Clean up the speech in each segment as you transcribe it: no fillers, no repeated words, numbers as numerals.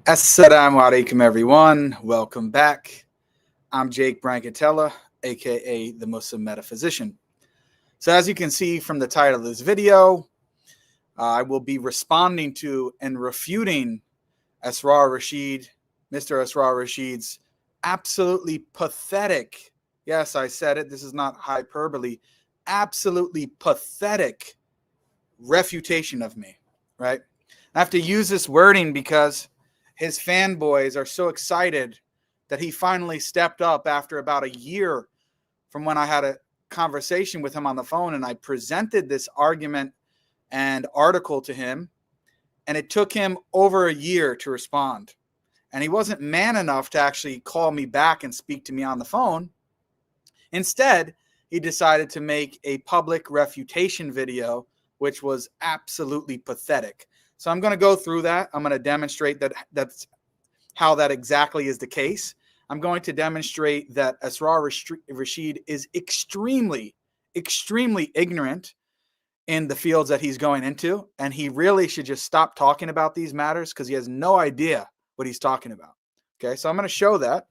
Assalamu alaikum, everyone. Welcome back. I'm JBrancatella, aka the Muslim Metaphysician. So, as you can see from the title of this video, I will be responding to and refuting Asrar Rashid, Mr. Asrar Rashid's absolutely pathetic, yes, I said it, this is not hyperbole, absolutely pathetic refutation of me, right? I have to use this wording because his fanboys are so excited that he finally stepped up after about a year from when I had a conversation with him on the phone and I presented this argument and article to him, and it took him over a year to respond. And he wasn't man enough to actually call me back and speak to me on the phone. Instead, he decided to make a public refutation video, which was absolutely pathetic. So I'm going to go through that. I'm going to demonstrate that's how that exactly is the case. I'm going to demonstrate that Asrar Rashid is extremely, extremely ignorant in the fields that he's going into, and he really should just stop talking about these matters because he has no idea what he's talking about. Okay, so I'm going to show that.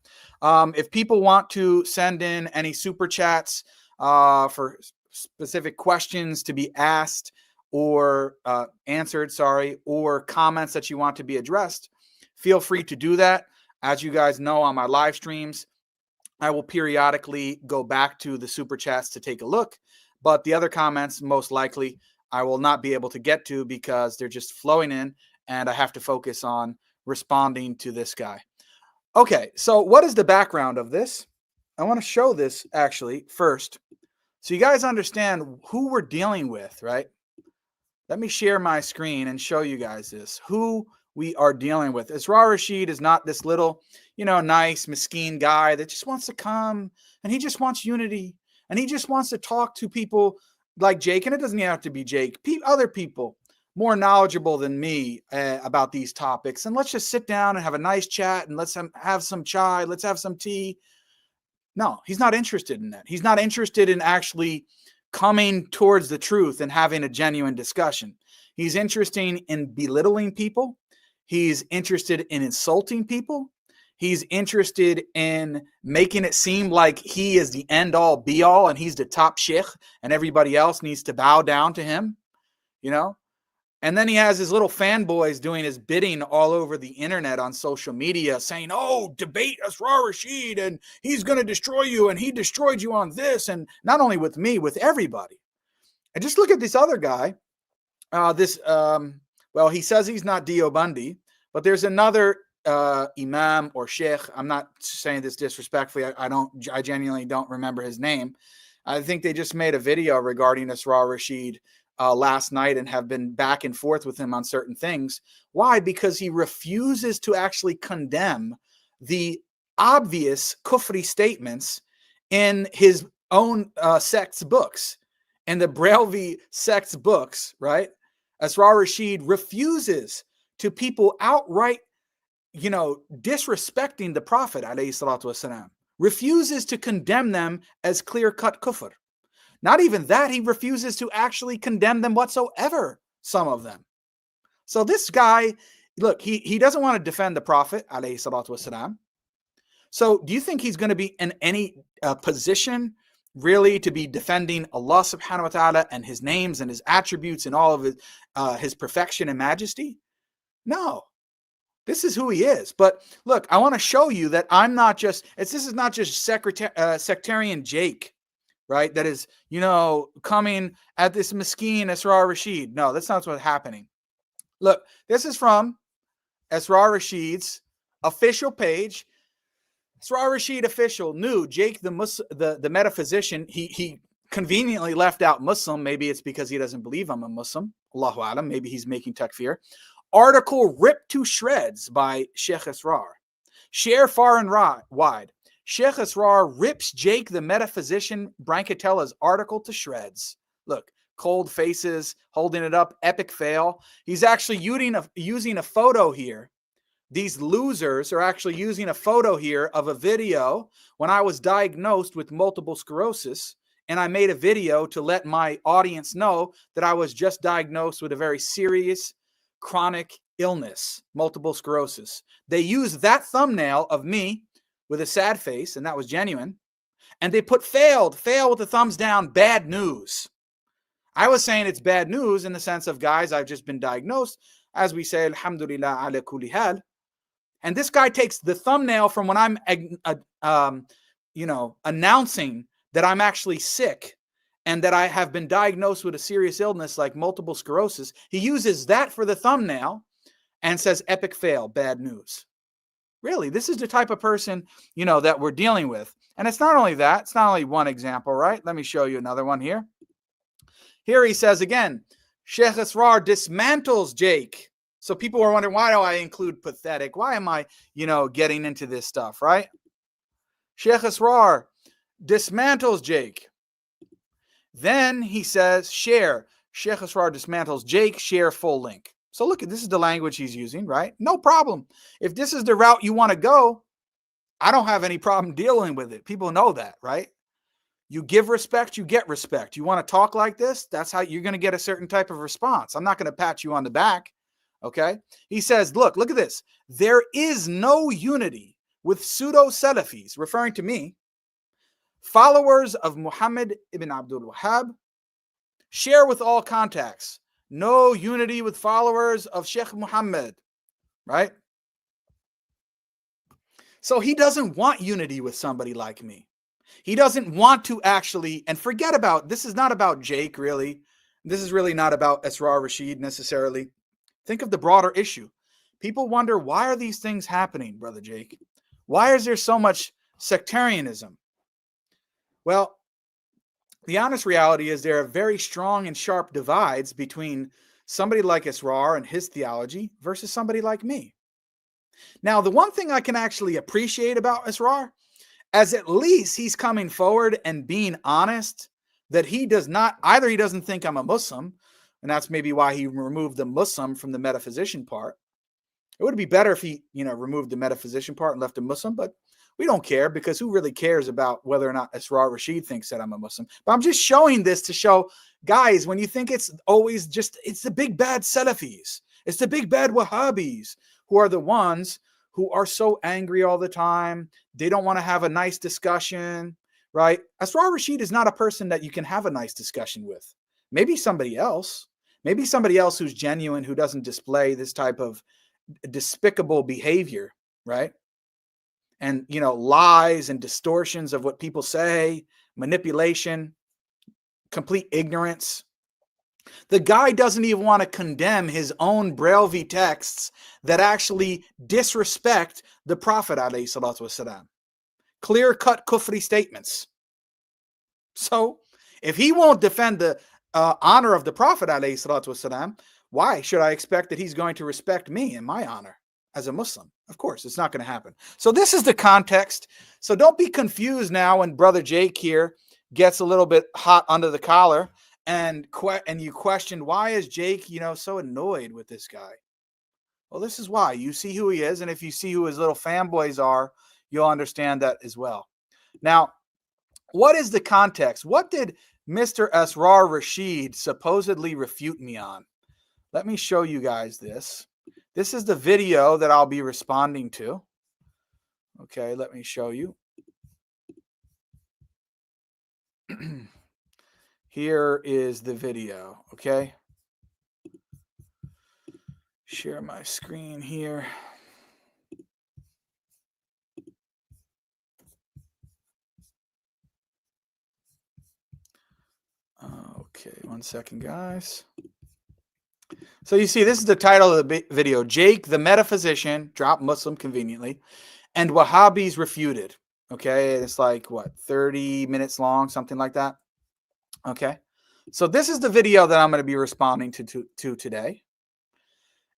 If people want to send in any super chats for specific questions to be asked or answered, or comments that you want to be addressed, feel free to do that. As you guys know, on my live streams, I will periodically go back to the super chats to take a look, but the other comments, most likely, I will not be able to get to because they're just flowing in, and I have to focus on responding to this guy. Okay, so what is the background of this? I want to show this actually first, so you guys understand who we're dealing with, right? Let me share my screen and show you guys this, who we are dealing with. Asrar Rashid is not this little, nice, mesquite guy that just wants to come and he just wants unity and he just wants to talk to people like Jake. And it doesn't have to be Jake, other people more knowledgeable than me about these topics. And let's just sit down and have a nice chat and let's have some chai. Let's have some tea. No, he's not interested in that. He's not interested in actually coming towards the truth and having a genuine discussion. He's interested in belittling people. He's interested in insulting people. He's interested in making it seem like he is the end all be all and he's the top sheikh and everybody else needs to bow down to him, And then he has his little fanboys doing his bidding all over the internet on social media saying, oh, debate Asrar Rashid and he's going to destroy you and he destroyed you on this. And not only with me, with everybody. And just look at this other guy. He says he's not Deobandi, but there's another imam or sheikh. I'm not saying this disrespectfully. I genuinely don't remember his name. I think they just made a video regarding Asrar Rashid last night and have been back and forth with him on certain things. Why? Because he refuses to actually condemn the obvious kufri statements in his own sect's books, in the Brailvi sect's books, right? Asrar Rashid refuses to people outright, disrespecting the Prophet, alayhi salatu wasalam, refuses to condemn them as clear-cut kufr. Not even that, he refuses to actually condemn them whatsoever, some of them. So this guy, look, he doesn't want to defend the Prophet, alayhi salatu wasalam. So do you think he's going to be in any position really to be defending Allah subhanahu wa ta'ala and his names and his attributes and all of his perfection and majesty? No. This is who he is. But look, I want to show you that this is not just sectarian Jake, right? That is, coming at this mesquite Asrar Rashid. No, that's not what's happening. Look, this is from Asrar Rashid's official page. Asrar Rashid official, new Jake the metaphysician. He conveniently left out Muslim. Maybe it's because he doesn't believe I'm a Muslim. Allahu alam. Maybe he's making takfir. Article ripped to shreds by Sheikh Asrar. Share far and wide. Sheikh Asrar rips Jake the metaphysician Brancatella's article to shreds. Look, cold faces, holding it up, epic fail. He's actually using a photo here. These losers are actually using a photo here of a video when I was diagnosed with multiple sclerosis, and I made a video to let my audience know that I was just diagnosed with a very serious chronic illness, multiple sclerosis. They used that thumbnail of me with a sad face, and that was genuine, and they put fail with the thumbs down, bad news. I was saying it's bad news in the sense of, guys, I've just been diagnosed, as we say, alhamdulillah ala kulli hal. And this guy takes the thumbnail from when I'm, announcing that I'm actually sick and that I have been diagnosed with a serious illness like multiple sclerosis. He uses that for the thumbnail and says epic fail, bad news. Really, this is the type of person, that we're dealing with. And it's not only that. It's not only one example, right? Let me show you another one here. Here he says again, Sheikh Asrar dismantles Jake. So people are wondering, why do I include pathetic? Why am I, getting into this stuff, right? Sheikh Asrar dismantles Jake. Then he says, share. Sheikh Asrar dismantles Jake, share full link. So look, this is the language he's using, right? No problem. If this is the route you want to go, I don't have any problem dealing with it. People know that, right? You give respect, you get respect. You want to talk like this? That's how you're going to get a certain type of response. I'm not going to pat you on the back. Okay. He says, look at this. There is no unity with pseudo Salafis, referring to me, followers of Muhammad ibn Abdul Wahhab, share with all contacts. No unity with followers of Sheikh Muhammad, right? So he doesn't want unity with somebody like me. He doesn't want to actually, and forget about, this is not about Jake, really. This is really not about Asrar Rashid necessarily. Think of the broader issue. People wonder, why are these things happening, Brother Jake? Why is there so much sectarianism? Well, the honest reality is there are very strong and sharp divides between somebody like Asrar and his theology versus somebody like me. Now, the one thing I can actually appreciate about Asrar, as at least he's coming forward and being honest that he does not, either he doesn't think I'm a Muslim, and that's maybe why he removed the Muslim from the metaphysician part. It would be better if he, removed the metaphysician part and left the Muslim, but we don't care, because who really cares about whether or not Asrar Rashid thinks that I'm a Muslim? But I'm just showing this to show, guys, when you think it's always just, it's the big bad Salafis, it's the big bad Wahhabis who are the ones who are so angry all the time. They don't want to have a nice discussion, right? Asrar Rashid is not a person that you can have a nice discussion with. Maybe somebody else who's genuine, who doesn't display this type of despicable behavior, right? And, lies and distortions of what people say, manipulation, complete ignorance. The guy doesn't even want to condemn his own Braillevi texts that actually disrespect the Prophet alayhi salatu wasalam. Clear-cut kufri statements. So, if he won't defend the honor of the Prophet alayhi salatu wasalam, why should I expect that he's going to respect me and my honor as a Muslim? Of course, it's not going to happen. So this is the context. So don't be confused now when Brother Jake here gets a little bit hot under the collar and you question, why is Jake, so annoyed with this guy? Well, this is why. You see who he is, and if you see who his little fanboys are, you'll understand that as well. Now, what is the context? What did Mr. Asrar Rashid supposedly refute me on? Let me show you guys this. This is the video that I'll be responding to. Okay, let me show you. Here is the video, okay? Share my screen here. Okay, 1 second, guys. So you see, this is the title of the video. Jake, the metaphysician, dropped Muslim conveniently, and Wahhabis refuted. Okay, it's like, 30 minutes long, something like that. Okay, so this is the video that I'm going to be responding to today.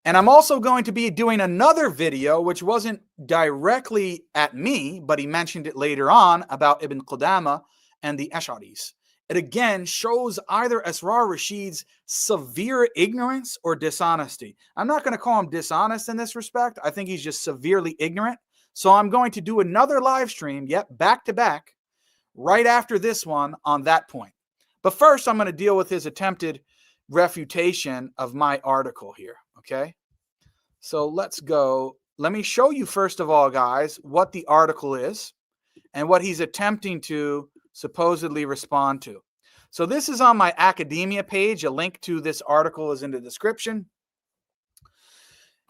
And I'm also going to be doing another video, which wasn't directly at me, but he mentioned it later on, about Ibn Qudama and the Ash'aris. It again shows either Asrar Rashid's severe ignorance or dishonesty. I'm not going to call him dishonest in this respect. I think he's just severely ignorant. So I'm going to do another live stream, back to back, right after this one on that point. But first, I'm going to deal with his attempted refutation of my article here. Okay, so let's go. Let me show you first of all, guys, what the article is and what he's attempting to supposedly respond to. So this is on my academia page. A link to this article is in the description.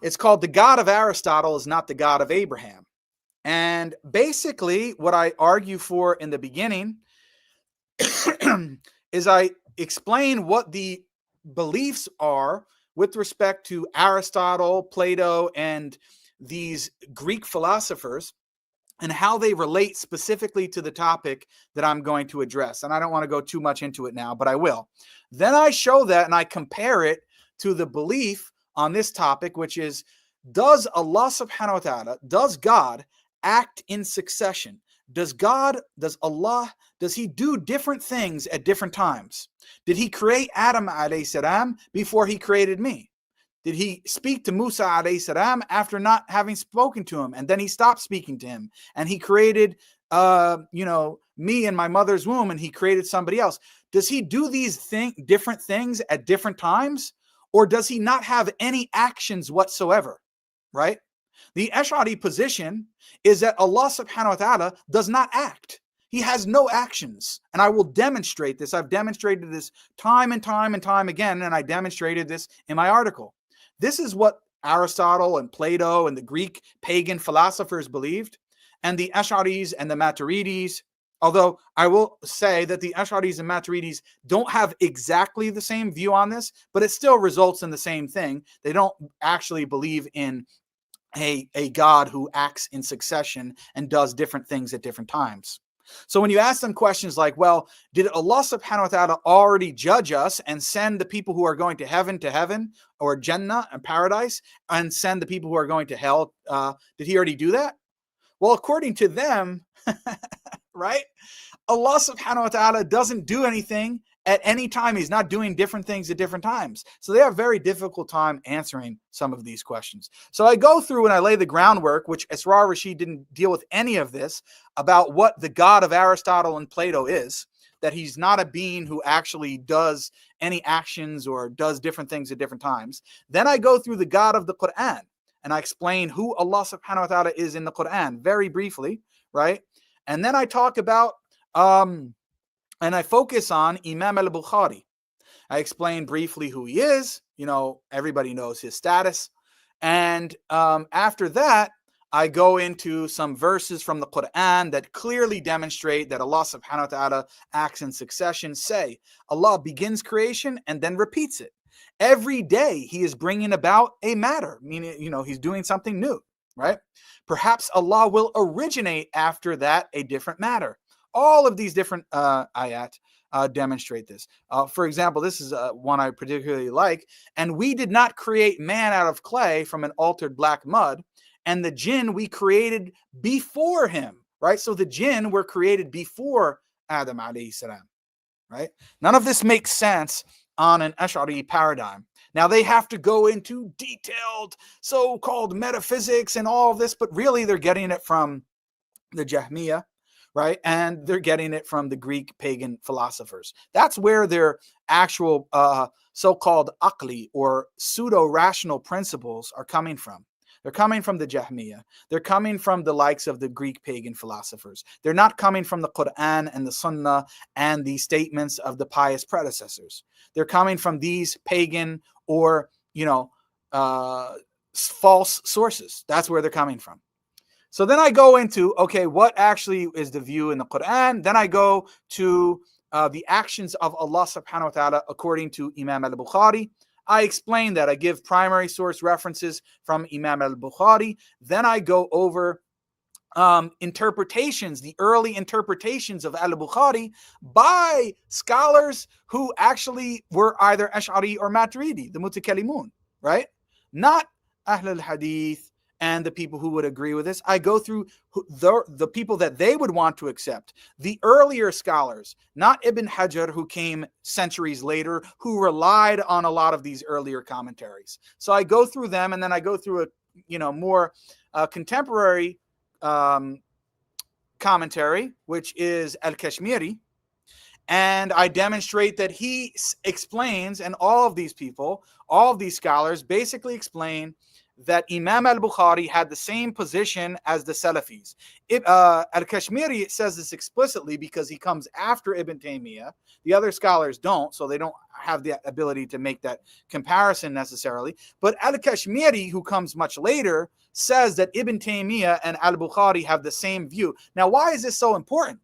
It's called "The God of Aristotle is Not the God of Abraham." And basically what I argue for in the beginning is I explain what the beliefs are with respect to Aristotle, Plato, and these Greek philosophers, and how they relate specifically to the topic that I'm going to address. And I don't want to go too much into it now, but I will. Then I show that and I compare it to the belief on this topic, which is, does Allah subhanahu wa ta'ala, does God act in succession? Does Allah, does he do different things at different times? Did he create Adam alayhi salam before he created me? Did he speak to Musa alayhi salam after not having spoken to him, and then he stopped speaking to him, and he created me in my mother's womb, and he created somebody else? Does he do these different things at different times, or does he not have any actions whatsoever? Right? The Ash'ari position is that Allah subhanahu wa ta'ala does not act. He has no actions. And I will demonstrate this. I've demonstrated this time and time and time again, and I demonstrated this in my article. This is what Aristotle and Plato and the Greek pagan philosophers believed, and the Ash'aris and the Maturidis, although I will say that the Ash'aris and Maturidis don't have exactly the same view on this, but it still results in the same thing. They don't actually believe in a God who acts in succession and does different things at different times. So when you ask them questions like, well, did Allah subhanahu wa ta'ala already judge us and send the people who are going to heaven, or Jannah and paradise, and send the people who are going to hell? Did he already do that? Well, according to them, right, Allah subhanahu wa ta'ala doesn't do anything at any time. He's not doing different things at different times. So they have a very difficult time answering some of these questions. So I go through and I lay the groundwork, which Asrar Rashid didn't deal with any of this, about what the God of Aristotle and Plato is, that he's not a being who actually does any actions or does different things at different times. Then I go through the God of the Quran, and I explain who Allah subhanahu wa ta'ala is in the Quran very briefly, right? And then I talk about and I focus on Imam al-Bukhari. I explain briefly who he is. Everybody knows his status. And after that, I go into some verses from the Quran that clearly demonstrate that Allah subhanahu wa ta'ala acts in succession. Say, Allah begins creation and then repeats it. Every day he is bringing about a matter, meaning, he's doing something new, right? Perhaps Allah will originate after that a different matter. All of these different ayat demonstrate this. For example, this is one I particularly like. And we did not create man out of clay from an altered black mud, and the jinn we created before him, right? So the jinn were created before Adam alayhi salam, right? None of this makes sense on an Ash'ari paradigm. Now they have to go into detailed so-called metaphysics and all of this, but really they're getting it from the Jahmiyyah, right? And they're getting it from the Greek pagan philosophers. That's where their actual so-called aqli or pseudo-rational principles are coming from. They're coming from the Jahmiyyah. They're coming from the likes of the Greek pagan philosophers. They're not coming from the Quran and the Sunnah and the statements of the pious predecessors. They're coming from these pagan or, false sources. That's where they're coming from. So then I go into, okay, what actually is the view in the Quran? Then I go to the actions of Allah subhanahu wa ta'ala according to Imam al-Bukhari. I explain that. I give primary source references from Imam al-Bukhari. Then I go over interpretations, the early interpretations of al-Bukhari by scholars who actually were either Ash'ari or Maturidi, the Mutakallimun, right? Not Ahl al-Hadith and the people who would agree with this. I go through the people that they would want to accept. The earlier scholars, not Ibn Hajar, who came centuries later, who relied on a lot of these earlier commentaries. So I go through them, and then I go through a more contemporary commentary, which is Al-Kashmiri. And I demonstrate that he explains, and all of these people, all of these scholars basically explain that Imam al-Bukhari had the same position as the Salafis. Al-Kashmiri says this explicitly because he comes after Ibn Taymiyyah. The other scholars don't, so they don't have the ability to make that comparison necessarily. But Al-Kashmiri, who comes much later, says that Ibn Taymiyyah and al-Bukhari have the same view. Now, why is this so important?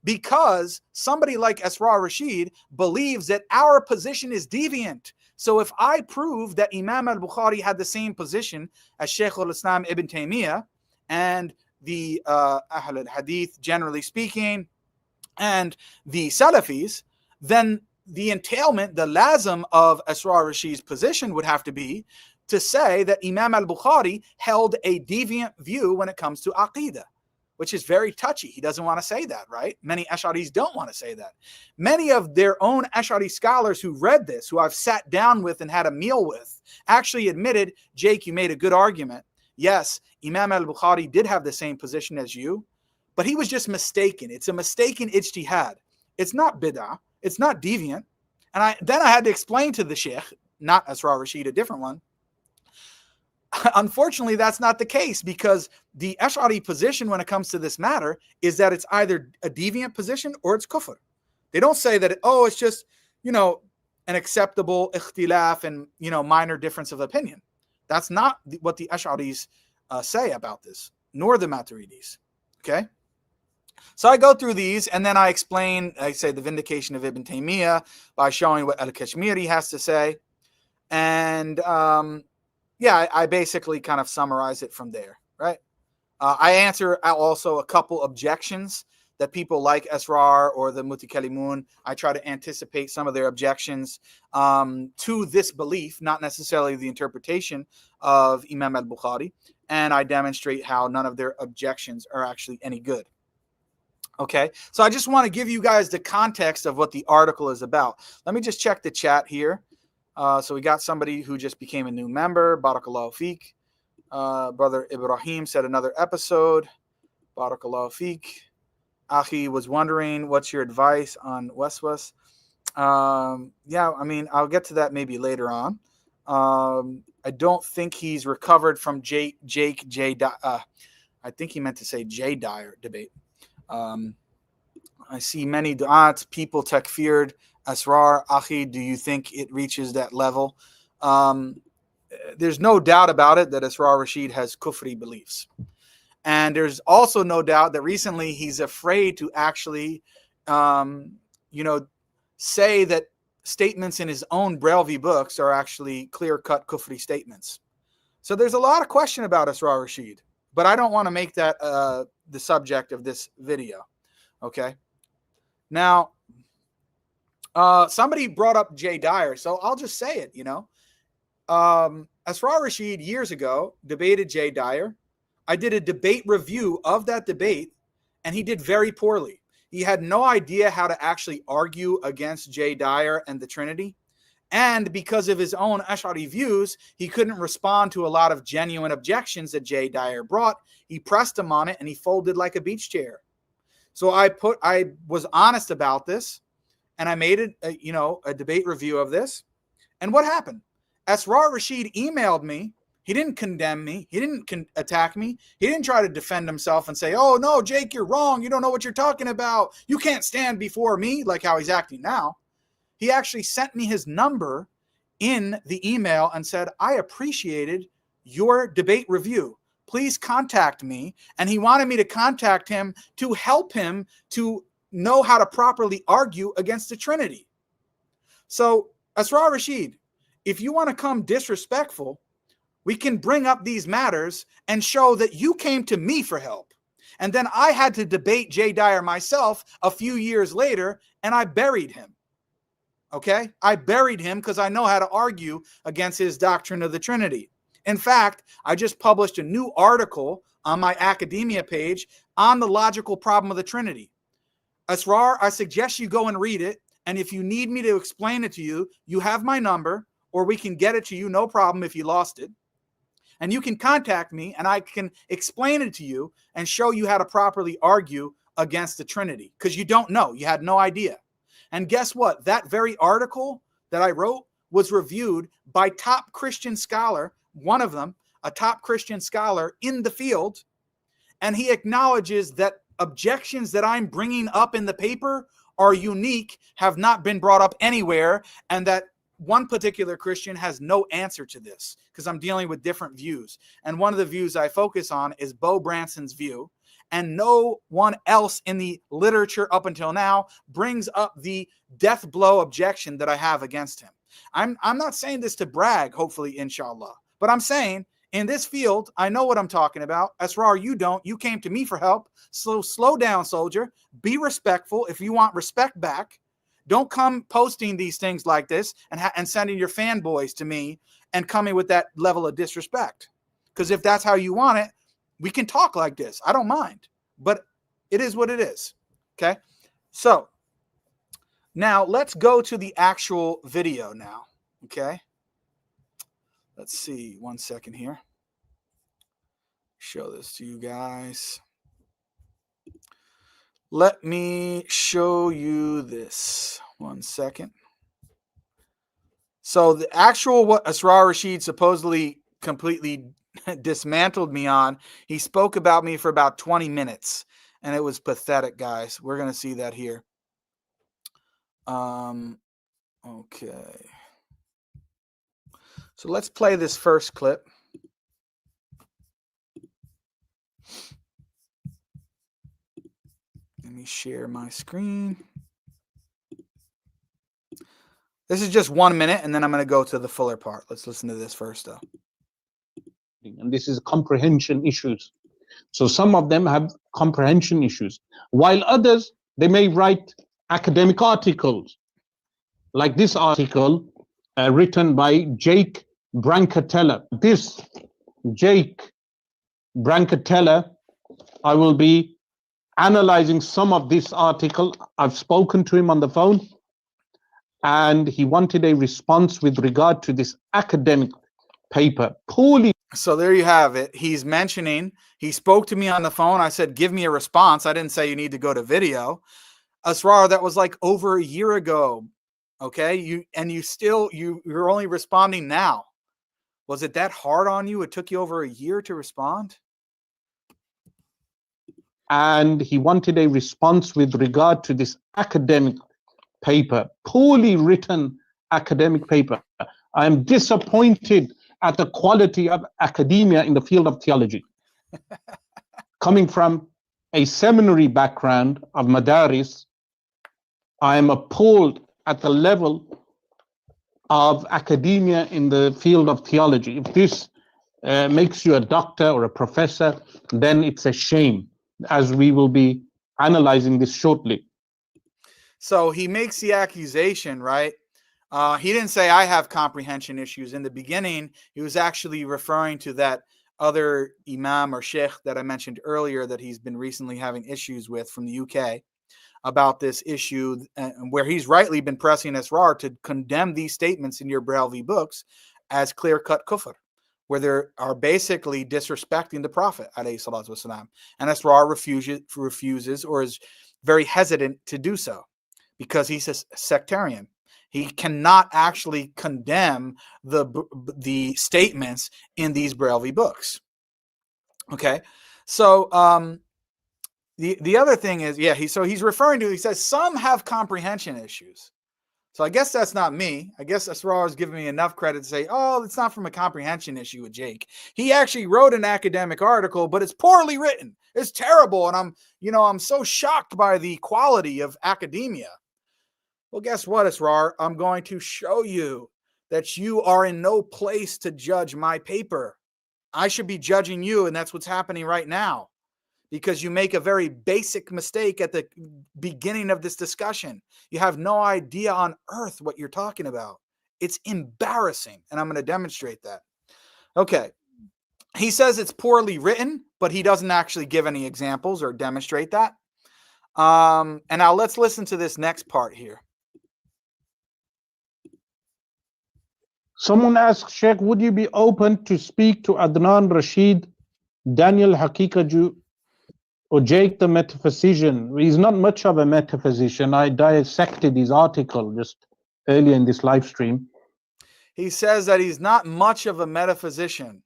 Because somebody like Asrar Rashid believes that our position is deviant. So if I prove that Imam al-Bukhari had the same position as Shaykh al-Islam Ibn Taymiyyah and the Ahl al-Hadith, generally speaking, and the Salafis, then the entailment, the lazim of Asrar Rashid's position would have to be to say that Imam al-Bukhari held a deviant view when it comes to Aqidah, which is very touchy. He doesn't want to say that, right? Many Ash'aris don't want to say that. Many of their own Ash'ari scholars who read this, who I've sat down with and had a meal with, actually admitted, Jake, you made a good argument. Yes, Imam al-Bukhari did have the same position as you, but he was just mistaken. It's a mistaken ijtihad. It's not bid'ah. It's not deviant. And then I had to explain to the sheikh, not Asrar Rashid, a different one. Unfortunately, that's not the case, because the Ash'ari position when it comes to this matter is that it's either a deviant position or it's kufr. They don't say that, it's just, an acceptable ikhtilaf and, minor difference of opinion. That's not what the Ash'aris say about this, nor the Maturidis. Okay? So I go through these, and then I explain, I say the vindication of Ibn Taymiyyah by showing what Al-Kashmiri has to say. And, I basically kind of summarize it from there, right? I answer also a couple objections that people like Asrar or the Mutakallimun. I try to anticipate some of their objections to this belief, not necessarily the interpretation of Imam al-Bukhari, and I demonstrate how none of their objections are actually any good. Okay, so I just want to give you guys the context of what the article is about. Let me just check the chat here. So we got somebody who just became a new member. Barakallahu feek. Brother Ibrahim said another episode. Barakallahu feek. Ahi was wondering, what's your advice on Waswas? I'll get to that maybe later on. I don't think he's recovered from I think he meant to say J Dyer debate. I see many du'at, people takfired Asrar. Ahi, do you think it reaches that level? There's no doubt about it that Asrar Rashid has kufri beliefs. And there's also no doubt that recently he's afraid to actually, say that statements in his own Brailvi books are actually clear-cut kufri statements. So there's a lot of question about Asrar Rashid, but I don't want to make that the subject of this video. Okay. Now, somebody brought up J Dyer, so I'll just say it, Asrar Rashid years ago debated J Dyer. I did a debate review of that debate, and he did very poorly. He had no idea how to actually argue against J Dyer and the Trinity. And because of his own Ash'ari views, he couldn't respond to a lot of genuine objections that J Dyer brought. He pressed him on it, and he folded like a beach chair. So I was honest about this, and I made it, a debate review of this. And what happened? Asrar Rashid emailed me. He didn't condemn me. He didn't attack me. He didn't try to defend himself and say, oh, no, Jake, you're wrong. You don't know what you're talking about. You can't stand before me, like how he's acting now. He actually sent me his number in the email and said, I appreciated your debate review. Please contact me. And he wanted me to contact him to help him to know how to properly argue against the Trinity. So, Asrar Rashid, if you want to come disrespectful, we can bring up these matters and show that you came to me for help. And then I had to debate J Dyer myself a few years later, and I buried him. Okay? I buried him because I know how to argue against his doctrine of the Trinity. In fact, I just published a new article on my academia page on the logical problem of the Trinity. Asrar, I suggest you go and read it. And if you need me to explain it to you, you have my number, or we can get it to you, no problem if you lost it. And you can contact me, and I can explain it to you and show you how to properly argue against the Trinity, because you don't know. You had no idea. And guess what? That very article that I wrote was reviewed by top Christian scholar, one of them, a top Christian scholar in the field. And he acknowledges that objections that I'm bringing up in the paper are unique, have not been brought up anywhere, and that one particular Christian has no answer to this because I'm dealing with different views. And one of the views I focus on is Bo Branson's view. And no one else in the literature up until now brings up the death blow objection that I have against him. I'm not saying this to brag, hopefully, inshallah, but I'm saying in this field, I know what I'm talking about. Asrar, you don't. You came to me for help. So slow down, soldier. Be respectful if you want respect back. Don't come posting these things like this and sending your fanboys to me and coming with that level of disrespect. Because if that's how you want it, we can talk like this. I don't mind. But it is what it is. Okay? So now let's go to the actual video now. Okay? Let's see. 1 second here. Show this to you guys. Let me show you this. 1 second. So the actual what Asrar Rashid supposedly completely dismantled me on, he spoke about me for about 20 minutes. And it was pathetic, guys. We're going to see that here. Okay. So let's play this first clip. Let me share my screen. This is just 1 minute, and then I'm going to go to the fuller part. Let's listen to this first, though. And this is comprehension issues. So some of them have comprehension issues, while others, they may write academic articles, like this article written by JBrancatella. This JBrancatella, I will be analyzing some of this article. I've spoken to him on the phone, and he wanted a response with regard to this academic paper. Poorly. So there you have it. He's mentioning, he spoke to me on the phone. I said, give me a response. I didn't say you need to go to video. Asrar, that was like over a year ago. Okay. You're only responding now. Was it that hard on you? It took you over a year to respond? And he wanted a response with regard to this academic paper, poorly written academic paper. I am disappointed at the quality of academia in the field of theology. Coming from a seminary background of Madaris, I am appalled at the level of academia in the field of theology. If this makes you a doctor or a professor, then it's a shame, as we will be analyzing this shortly. So he makes the accusation, right? He didn't say I have comprehension issues. In the beginning, he was actually referring to that other imam or sheikh that I mentioned earlier that he's been recently having issues with from the UK about this issue, where he's rightly been pressing Asrar to condemn these statements in your Brelvi books as clear-cut kufr, where they are basically disrespecting the Prophet, alayhi salatu wasalam. And Asrar refuses or is very hesitant to do so because he's a sectarian. He cannot actually condemn the statements in these Brelvi books. Okay, so the other thing is, yeah, he's referring to, he says some have comprehension issues. So I guess that's not me. I guess Asrar is giving me enough credit to say, oh, it's not from a comprehension issue with Jake. He actually wrote an academic article, but it's poorly written. It's terrible, and I'm so shocked by the quality of academia. Well, guess what, Asrar? I'm going to show you that you are in no place to judge my paper. I should be judging you, and that's what's happening right now, because you make a very basic mistake at the beginning of this discussion. You have no idea on earth what you're talking about. It's embarrassing, and I'm going to demonstrate that. Okay. He says it's poorly written, but he doesn't actually give any examples or demonstrate that. And now let's listen to this next part here. Someone asked, Sheikh, would you be open to speak to Adnan Rashid, Daniel Hakikaju, Or Jake the metaphysician, he's not much of a metaphysician. I dissected his article just earlier in this live stream. He says that he's not much of a metaphysician.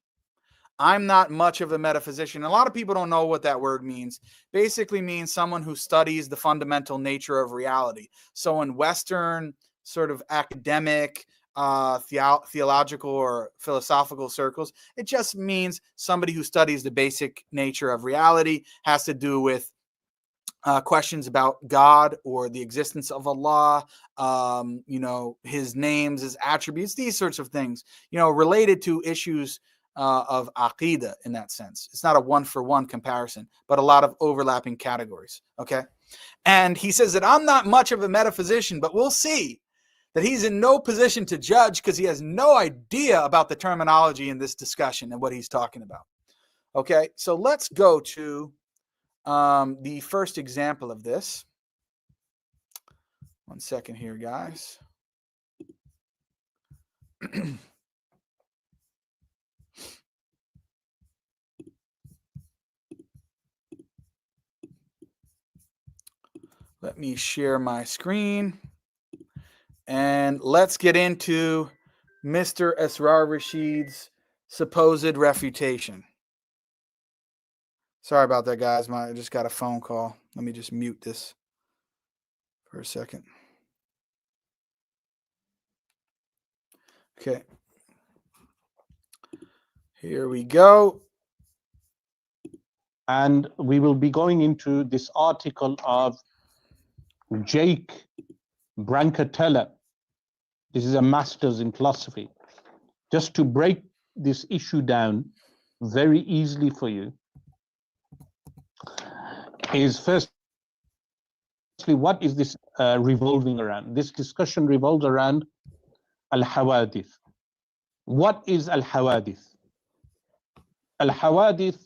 I'm not much of a metaphysician. A lot of people don't know what that word means. Basically means someone who studies the fundamental nature of reality. So in Western sort of academic, theological or philosophical circles, it just means somebody who studies the basic nature of reality, has to do with questions about God or the existence of Allah, his names, his attributes, these sorts of things, related to issues of aqidah in that sense. It's not a one-for-one comparison, but a lot of overlapping categories, okay? And he says that I'm not much of a metaphysician, but we'll see that he's in no position to judge because he has no idea about the terminology in this discussion and what he's talking about, okay? So let's go to the first example of this. One second here, guys. Let me share my screen and let's get into Mr. Asrar Rashid's supposed refutation. Sorry about that, guys. I just got a phone call. Let me just mute this for a second. Okay. Here we go. And we will be going into this article of JBrancatella. This is a master's in philosophy. Just to break this issue down very easily for you, is firstly, what is this revolving around? This discussion revolves around al-hawadith. What is al-hawadith? Al-hawadith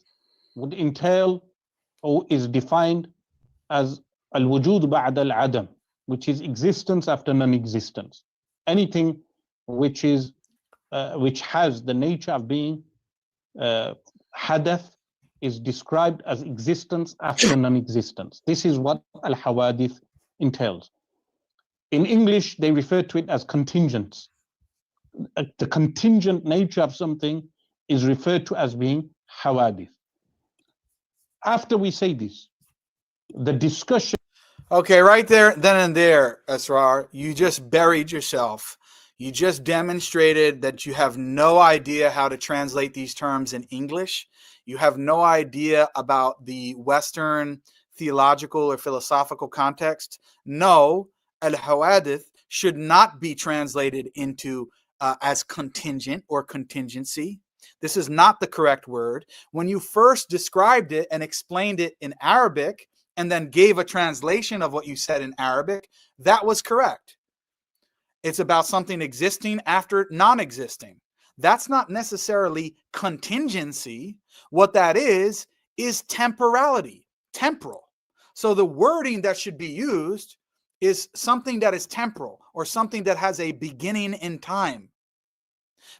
would entail or is defined as al-wujud ba'da al-adam, which is existence after non-existence. Anything which has the nature of being hadath is described as existence after non-existence. This is what al-hawadith entails. In English, they refer to it as contingents. The contingent nature of something is referred to as being hawadith. After we say this, the discussion... Okay, right there, then and there, Asrar, you just buried yourself. You just demonstrated that you have no idea how to translate these terms in English. You have no idea about the Western theological or philosophical context. No, al-hawadith should not be translated into as contingent or contingency. This is not the correct word. When you first described it and explained it in Arabic and then gave a translation of what you said in Arabic, that was correct. It's about something existing after non-existing. That's not necessarily contingency. What that is temporality, temporal. So the wording that should be used is something that is temporal or something that has a beginning in time.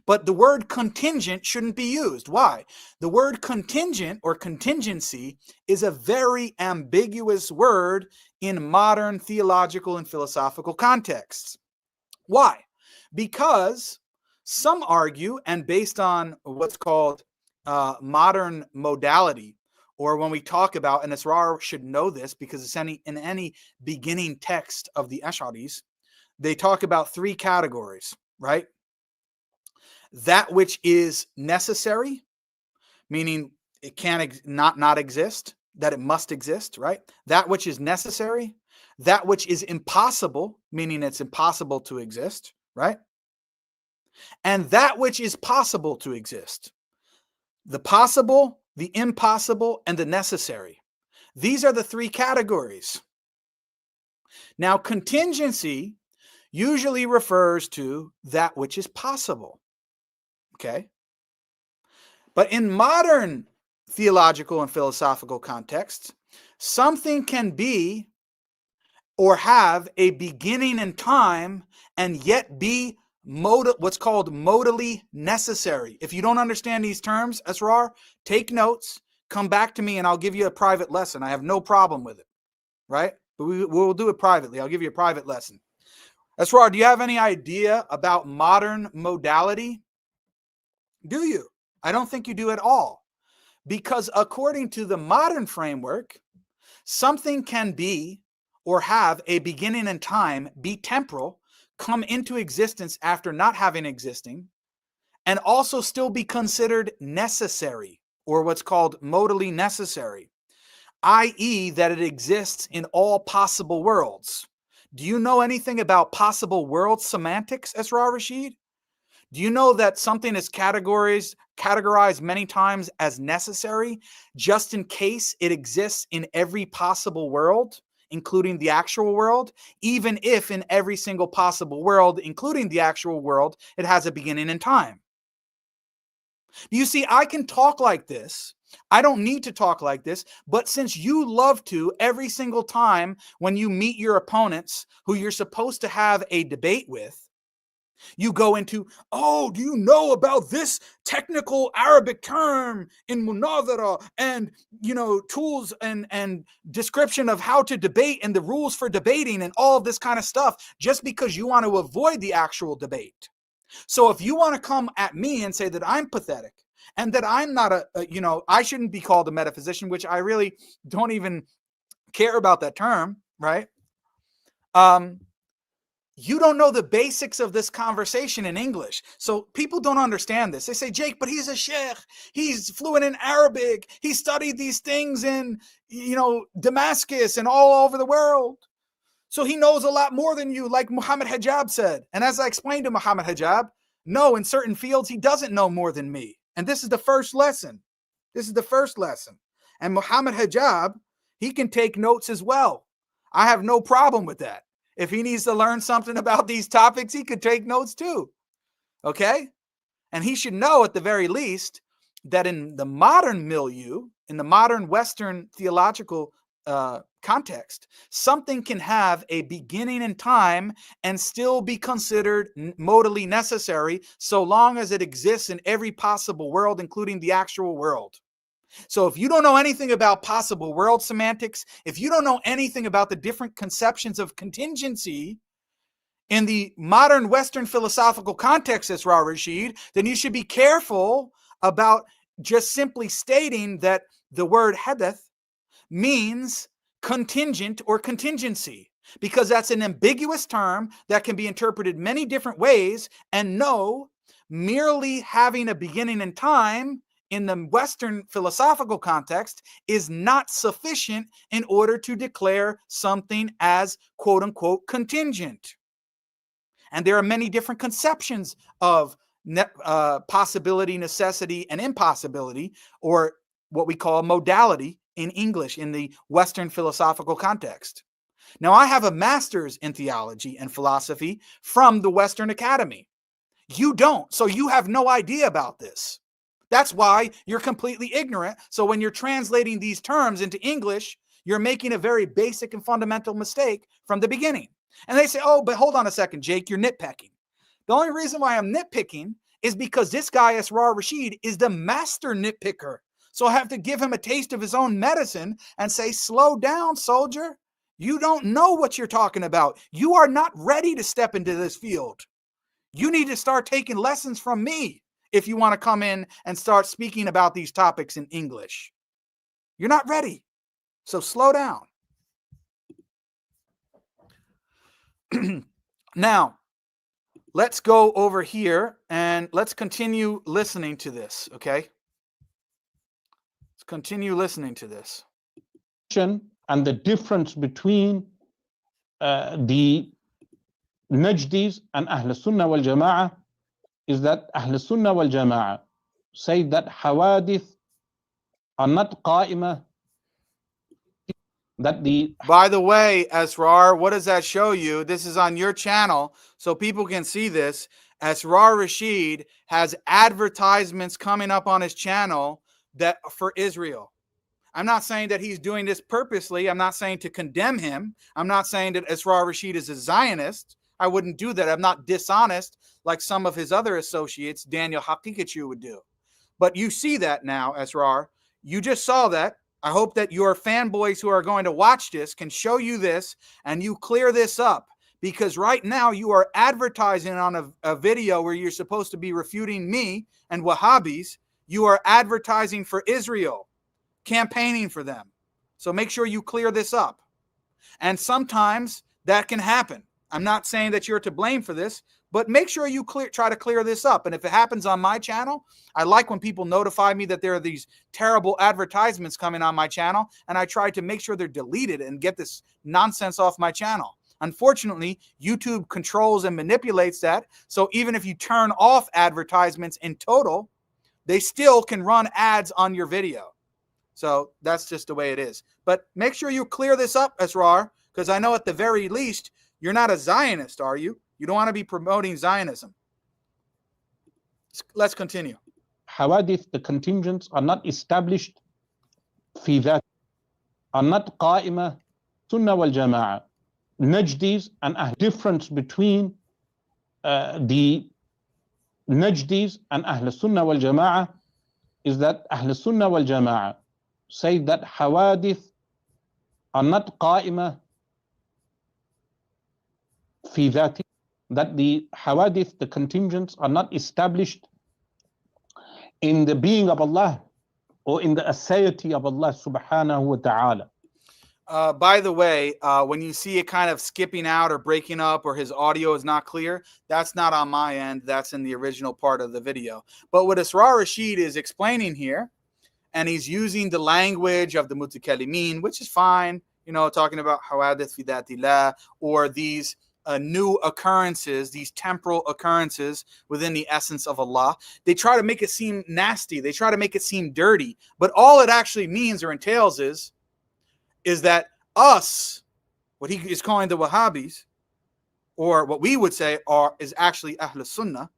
But the word contingent shouldn't be used. Why? The word contingent or contingency is a very ambiguous word in modern theological and philosophical contexts. Why? Because some argue, and based on what's called modern modality, or when we talk about, and Asrar should know this because it's in any beginning text of the Ash'aris, they talk about three categories, right? That which is necessary, meaning it can't not exist, that it must exist, right? That which is necessary, that which is impossible, meaning it's impossible to exist, right? And that which is possible to exist. The possible, the impossible, and the necessary. These are the three categories. Now, contingency usually refers to that which is possible. Okay. But in modern theological and philosophical contexts, something can be or have a beginning in time and yet be what's called modally necessary. If you don't understand these terms, Asrar, take notes, come back to me and I'll give you a private lesson. I have no problem with it, right? But we'll do it privately. I'll give you a private lesson. Asrar, do you have any idea about modern modality? Do you? I don't think you do at all. Because according to the modern framework, something can be or have a beginning in time, be temporal, come into existence after not having existing, and also still be considered necessary, or what's called modally necessary, i.e. that it exists in all possible worlds. Do you know anything about possible world semantics, Asrar Rashid? Do you know that something is categorized many times as necessary just in case it exists in every possible world, including the actual world, even if in every single possible world, including the actual world, it has a beginning in time? You see, I can talk like this. I don't need to talk like this, but since you love to every single time when you meet your opponents who you're supposed to have a debate with, you go into, oh, do you know about this technical Arabic term in munadhara and, tools and description of how to debate and the rules for debating and all of this kind of stuff, just because you want to avoid the actual debate. So if you want to come at me and say that I'm pathetic and that I'm not I shouldn't be called a metaphysician, which I really don't even care about that term, right? You don't know the basics of this conversation in English. So people don't understand this. They say, Jake, but he's a sheikh. He's fluent in Arabic. He studied these things in, Damascus and all over the world. So he knows a lot more than you, like Muhammad Hijab said. And as I explained to Muhammad Hijab, no, in certain fields, he doesn't know more than me. And this is the first lesson. This is the first lesson. And Muhammad Hijab, he can take notes as well. I have no problem with that. If he needs to learn something about these topics, he could take notes too. Okay? And he should know at the very least that in the modern milieu, in the modern Western theological context, something can have a beginning in time and still be considered modally necessary so long as it exists in every possible world, including the actual world. So if you don't know anything about possible world semantics, if you don't know anything about the different conceptions of contingency in the modern Western philosophical context, Asrar Rashid, then you should be careful about just simply stating that the word hadath means contingent or contingency, because that's an ambiguous term that can be interpreted many different ways. And no, merely having a beginning in time in the Western philosophical context is not sufficient in order to declare something as quote unquote contingent. And there are many different conceptions of possibility, necessity, and impossibility, or what we call modality in English in the Western philosophical context. Now, I have a master's in theology and philosophy from the Western Academy. You don't, so you have no idea about this. That's why you're completely ignorant. So when you're translating these terms into English, you're making a very basic and fundamental mistake from the beginning. And they say, oh, but hold on a second, Jake, you're nitpicking. The only reason why I'm nitpicking is because this guy, Asrar Rashid, is the master nitpicker. So I have to give him a taste of his own medicine and say, slow down, soldier. You don't know what you're talking about. You are not ready to step into this field. You need to start taking lessons from me if you want to come in and start speaking about these topics in English. You're not ready. So slow down. Now, let's go over here and let's continue listening to this, okay? Let's continue listening to this. And the difference between the Najdis and Ahl Sunnah wal Jama'ah is that Ahl Sunnah wal Jama'ah say that hawadith are not qa'imah. By the way, Asrar, what does that show you? This is on your channel, so people can see this. Asrar Rashid has advertisements coming up on his channel that for Israel. I'm not saying that he's doing this purposely. I'm not saying to condemn him. I'm not saying that Asrar Rashid is a Zionist. I wouldn't do that. I'm not dishonest like some of his other associates, Daniel Hakikachu, would do. But you see that now, Asrar. you just saw that. I hope that your fanboys who are going to watch this can show you this and you clear this up, because right now you are advertising on a video where you're supposed to be refuting me and Wahhabis. You are advertising for Israel, campaigning for them. So make sure you clear this up. And sometimes that can happen. I'm not saying that you're to blame for this, but make sure you try to clear this up. And if it happens on my channel, I like when people notify me that there are these terrible advertisements coming on my channel, and I try to make sure they're deleted and get this nonsense off my channel. Unfortunately, YouTube controls and manipulates that. So even if you turn off advertisements in total, they still can run ads on your video. So that's just the way it is. But make sure you clear this up, Asrar, because I know at the very least, you're not a Zionist, are you? You don't want to be promoting Zionism. Let's continue. Hawadith, the contingents, are not established في ذات, are not قائمة Sunnah wal Jama'ah. Najdis and a difference between the Najdis and Ahl Sunnah wal Jama'ah is that Ahl Sunnah wal Jama'ah say that Hawadith are not قائمة في ذات, that the Hawadith, the contingents, are not established in the being of Allah or in the aseity of Allah subhanahu wa ta'ala. By the way, when you see it kind of skipping out or breaking up or his audio is not clear, that's not on my end. That's in the original part of the video. But what Asrar Rashid is explaining here, and he's using the language of the mutakallimin, which is fine, you know, talking about hawadith fi dhatillah, or these new occurrences, these temporal occurrences within the essence of Allah. They try to make it seem nasty. They try to make it seem dirty. But all it actually means or entails is that us, what he is calling the Wahhabis, or what we would say is actually Ahl Sunnah,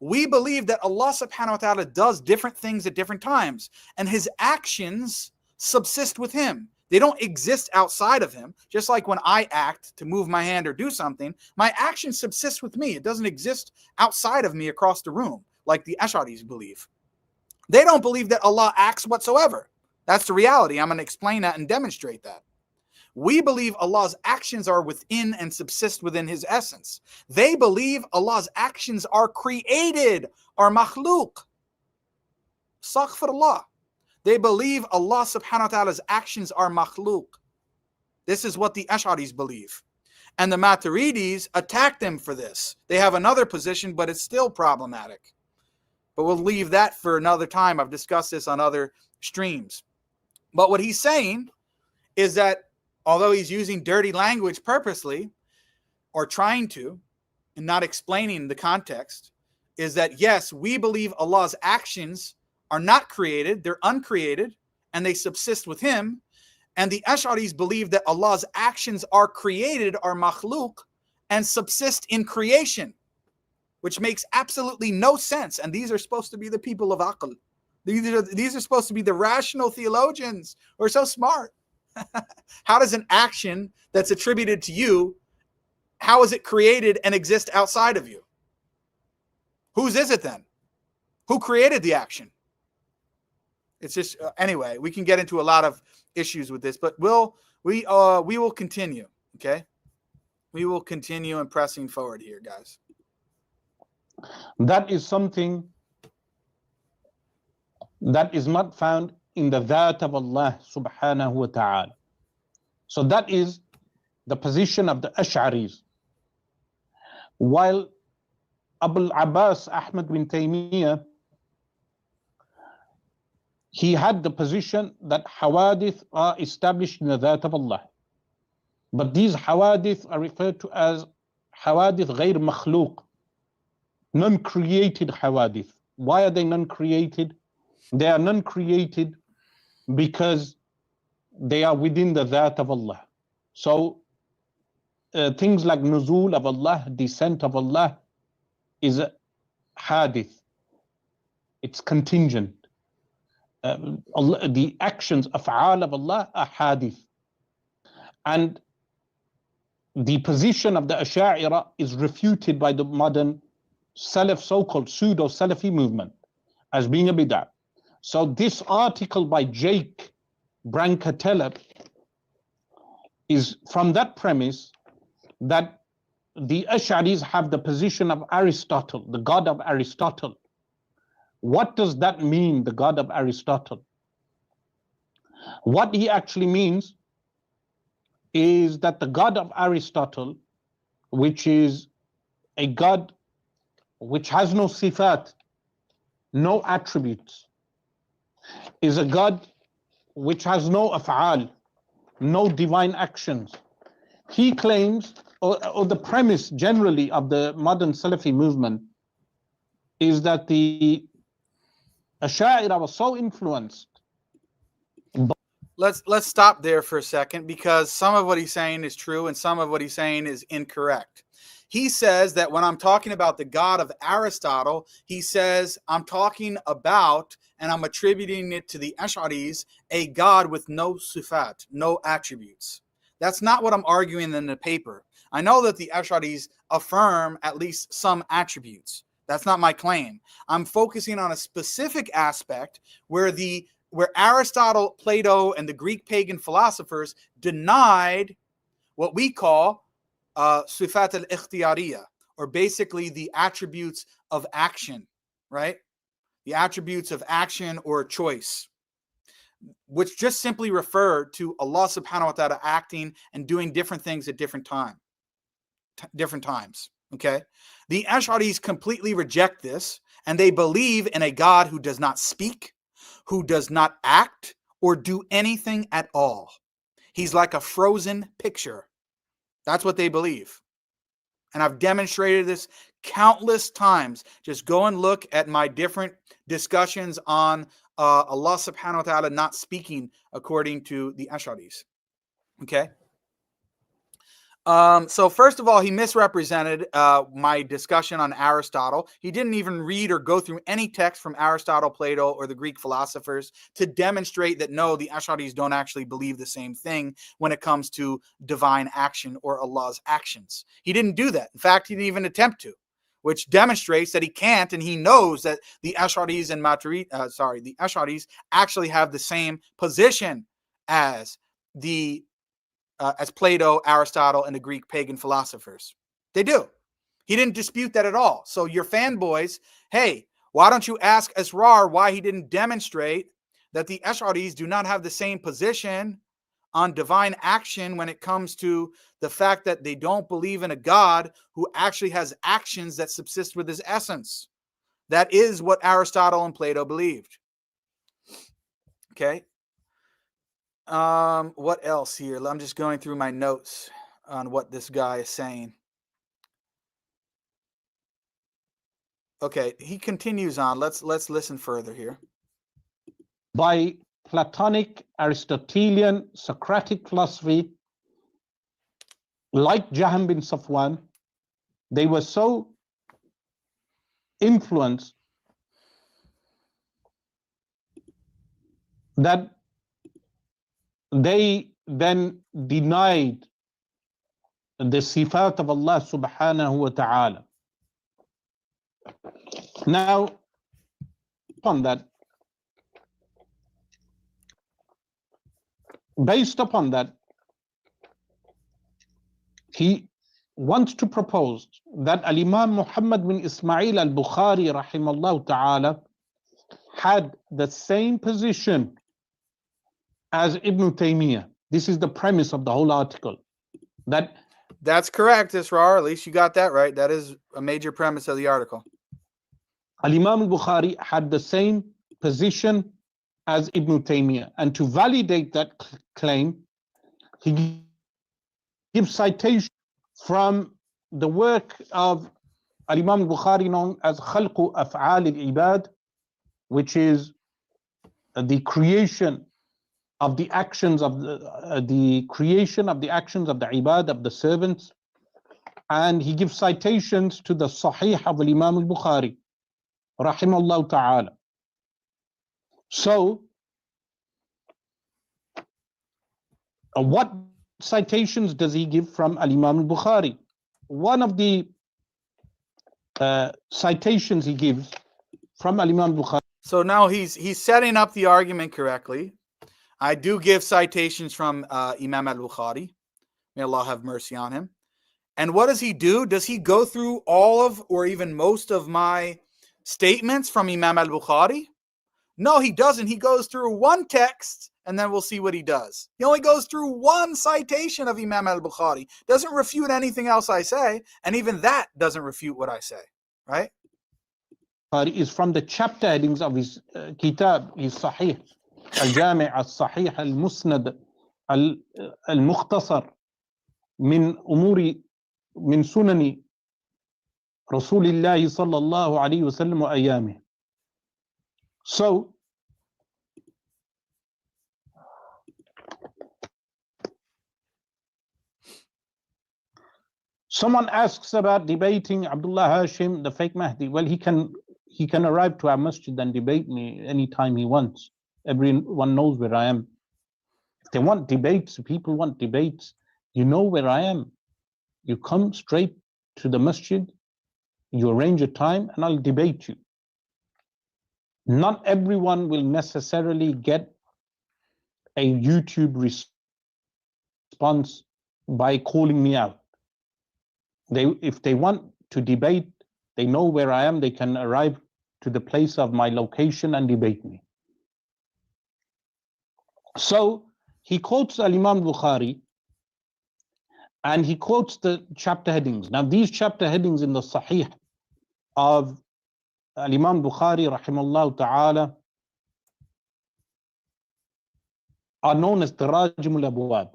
we believe that Allah subhanahu wa ta'ala does different things at different times, and his actions subsist with him. They don't exist outside of him. Just like when I act to move my hand or do something, my action subsists with me. It doesn't exist outside of me across the room, like the Ash'aris believe. They don't believe that Allah acts whatsoever. That's the reality. I'm going to explain that and demonstrate that. We believe Allah's actions are within and subsist within his essence. They believe Allah's actions are created, are makhluk. Astaghfirullah. They believe Allah subhanahu wa ta'ala's actions are makhluk. This is what the Ash'aris believe. And the Maturidis attack them for this. They have another position, but it's still problematic. But we'll leave that for another time. I've discussed this on other streams. But what he's saying is that although he's using dirty language purposely, or trying to, and not explaining the context, is that yes, we believe Allah's actions are not created, they're uncreated, and they subsist with him. And the Ash'aris believe that Allah's actions are created, are makhluk, and subsist in creation, which makes absolutely no sense. And these are supposed to be the people of aql. These are supposed to be the rational theologians who are so smart. How does an action that's attributed to you, how is it created and exist outside of you? Whose is it then? Who created the action? It's just anyway, we can get into a lot of issues with this, but we will continue. Okay, we will continue and pressing forward here, guys. That is something that is not found in the dhat of Allah subhanahu wa ta'ala. So that is the position of the Ash'aris. While Abu al-Abbas Ahmad bin Taymiyyah, he had the position that hawadith are established in the dhat of Allah. But these hawadith are referred to as hawadith ghayr makhluq, non-created hawadith. Why are they non-created? They are non-created because they are within the dhat of Allah. So things like nuzul of Allah, descent of Allah, is hadith. It's contingent. The actions, af'al of Allah are hadith. And the position of the Ash'ari is refuted by the modern Salaf, so-called pseudo-Salafi movement as being a bid'ah. So this article by JBrancatella is from that premise that the Ash'aris have the position of Aristotle, the God of Aristotle. What does that mean, the God of Aristotle? What he actually means is that the God of Aristotle, which is a God which has no sifat, no attributes, is a God which has no af'al, no divine actions. He claims, or the premise generally of the modern Salafi movement, is that the Ash'ari was so influenced. Let's stop there for a second, because some of what he's saying is true and some of what he's saying is incorrect. He says that when I'm talking about the God of Aristotle, he says I'm talking about, and I'm attributing it to the Ash'aris, a God with no sifat, no attributes. That's not what I'm arguing in the paper. I know that the Ash'aris affirm at least some attributes. That's not my claim. I'm focusing on a specific aspect where Aristotle, Plato, and the Greek pagan philosophers denied what we call sifat al-ikhtiyariya, or basically the attributes of action, right? The attributes of action or choice, which just simply refer to Allah subhanahu wa ta'ala acting and doing different things at different times. Okay, the Ash'aris completely reject this, and they believe in a God who does not speak, who does not act or do anything at all. He's like a frozen picture. That's what they believe. And I've demonstrated this countless times. Just go and look at my different discussions on Allah subhanahu wa ta'ala not speaking according to the Ash'aris. Okay. So first of all, he misrepresented my discussion on Aristotle. He didn't even read or go through any text from Aristotle, Plato, or the Greek philosophers to demonstrate that no, the Ash'aris don't actually believe the same thing when it comes to divine action or Allah's actions. He didn't do that. In fact, he didn't even attempt to, which demonstrates that he can't, and he knows that the Ash'aris and the Ash'aris actually have the same position as as Plato, Aristotle, and the Greek pagan philosophers. They do. He didn't dispute that at all. So your fanboys, hey, why don't you ask Asrar why he didn't demonstrate that the Ash'aris do not have the same position on divine action when it comes to the fact that they don't believe in a God who actually has actions that subsist with his essence. That is what Aristotle and Plato believed. Okay. What else here? I'm just going through my notes on what this guy is saying. Okay, he continues on. Let's listen further here. By Platonic, Aristotelian, Socratic philosophy, like Jahm bin Safwan, they were so influenced that they then denied the sifat of Allah subhanahu wa ta'ala. Now, based upon that, he wants to propose that Al-Imam Muhammad bin Ismail al-Bukhari rahimahullah ta'ala had the same position as Ibn Taymiyyah. This is the premise of the whole article. That's correct, Asrar. At least you got that right. That is a major premise of the article. Al-Imam al-Bukhari had the same position as Ibn Taymiyyah. And to validate that claim, he gives citation from the work of Al-Imam al-Bukhari known as Khalqu Af'al al-Ibad, which is the creation of the actions of the creation of the actions of the ibad, of the servants. And he gives citations to the Sahih of Imam al-Bukhari rahimahullah ta'ala. So what citations does he give from Imam al-Bukhari? One of the citations he gives from Imam al-Bukhari So now he's setting up the argument correctly. I do give citations from Imam al-Bukhari. May Allah have mercy on him. And what does he do? Does he go through all of or even most of my statements from Imam al-Bukhari? No, he doesn't. He goes through one text and then we'll see what he does. He only goes through one citation of Imam al-Bukhari. Doesn't refute anything else I say. And even that doesn't refute what I say. Right? Is from the chapter headings of his kitab, his Sahih, Al-Jami' al-Sahih al-Musnad al-Mukhtasar min umuri min sunani Rasulillah sallallahu alayhi wa sallam wa ayamih. So, someone asks about debating Abdullah Hashim, the fake Mahdi. Well, he can arrive to our masjid and debate me anytime he wants. Everyone knows where I am. If they want debates, people want debates, you know where I am. You come straight to the masjid, you arrange a time, and I'll debate you. Not everyone will necessarily get a YouTube response by calling me out. If they want to debate, they know where I am, they can arrive to the place of my location and debate me. So he quotes Al-Imam Bukhari and he quotes the chapter headings. Now these chapter headings in the Sahih of Al-Imam Bukhari rahimahullah ta'ala are known as Tarajim al-Abwab.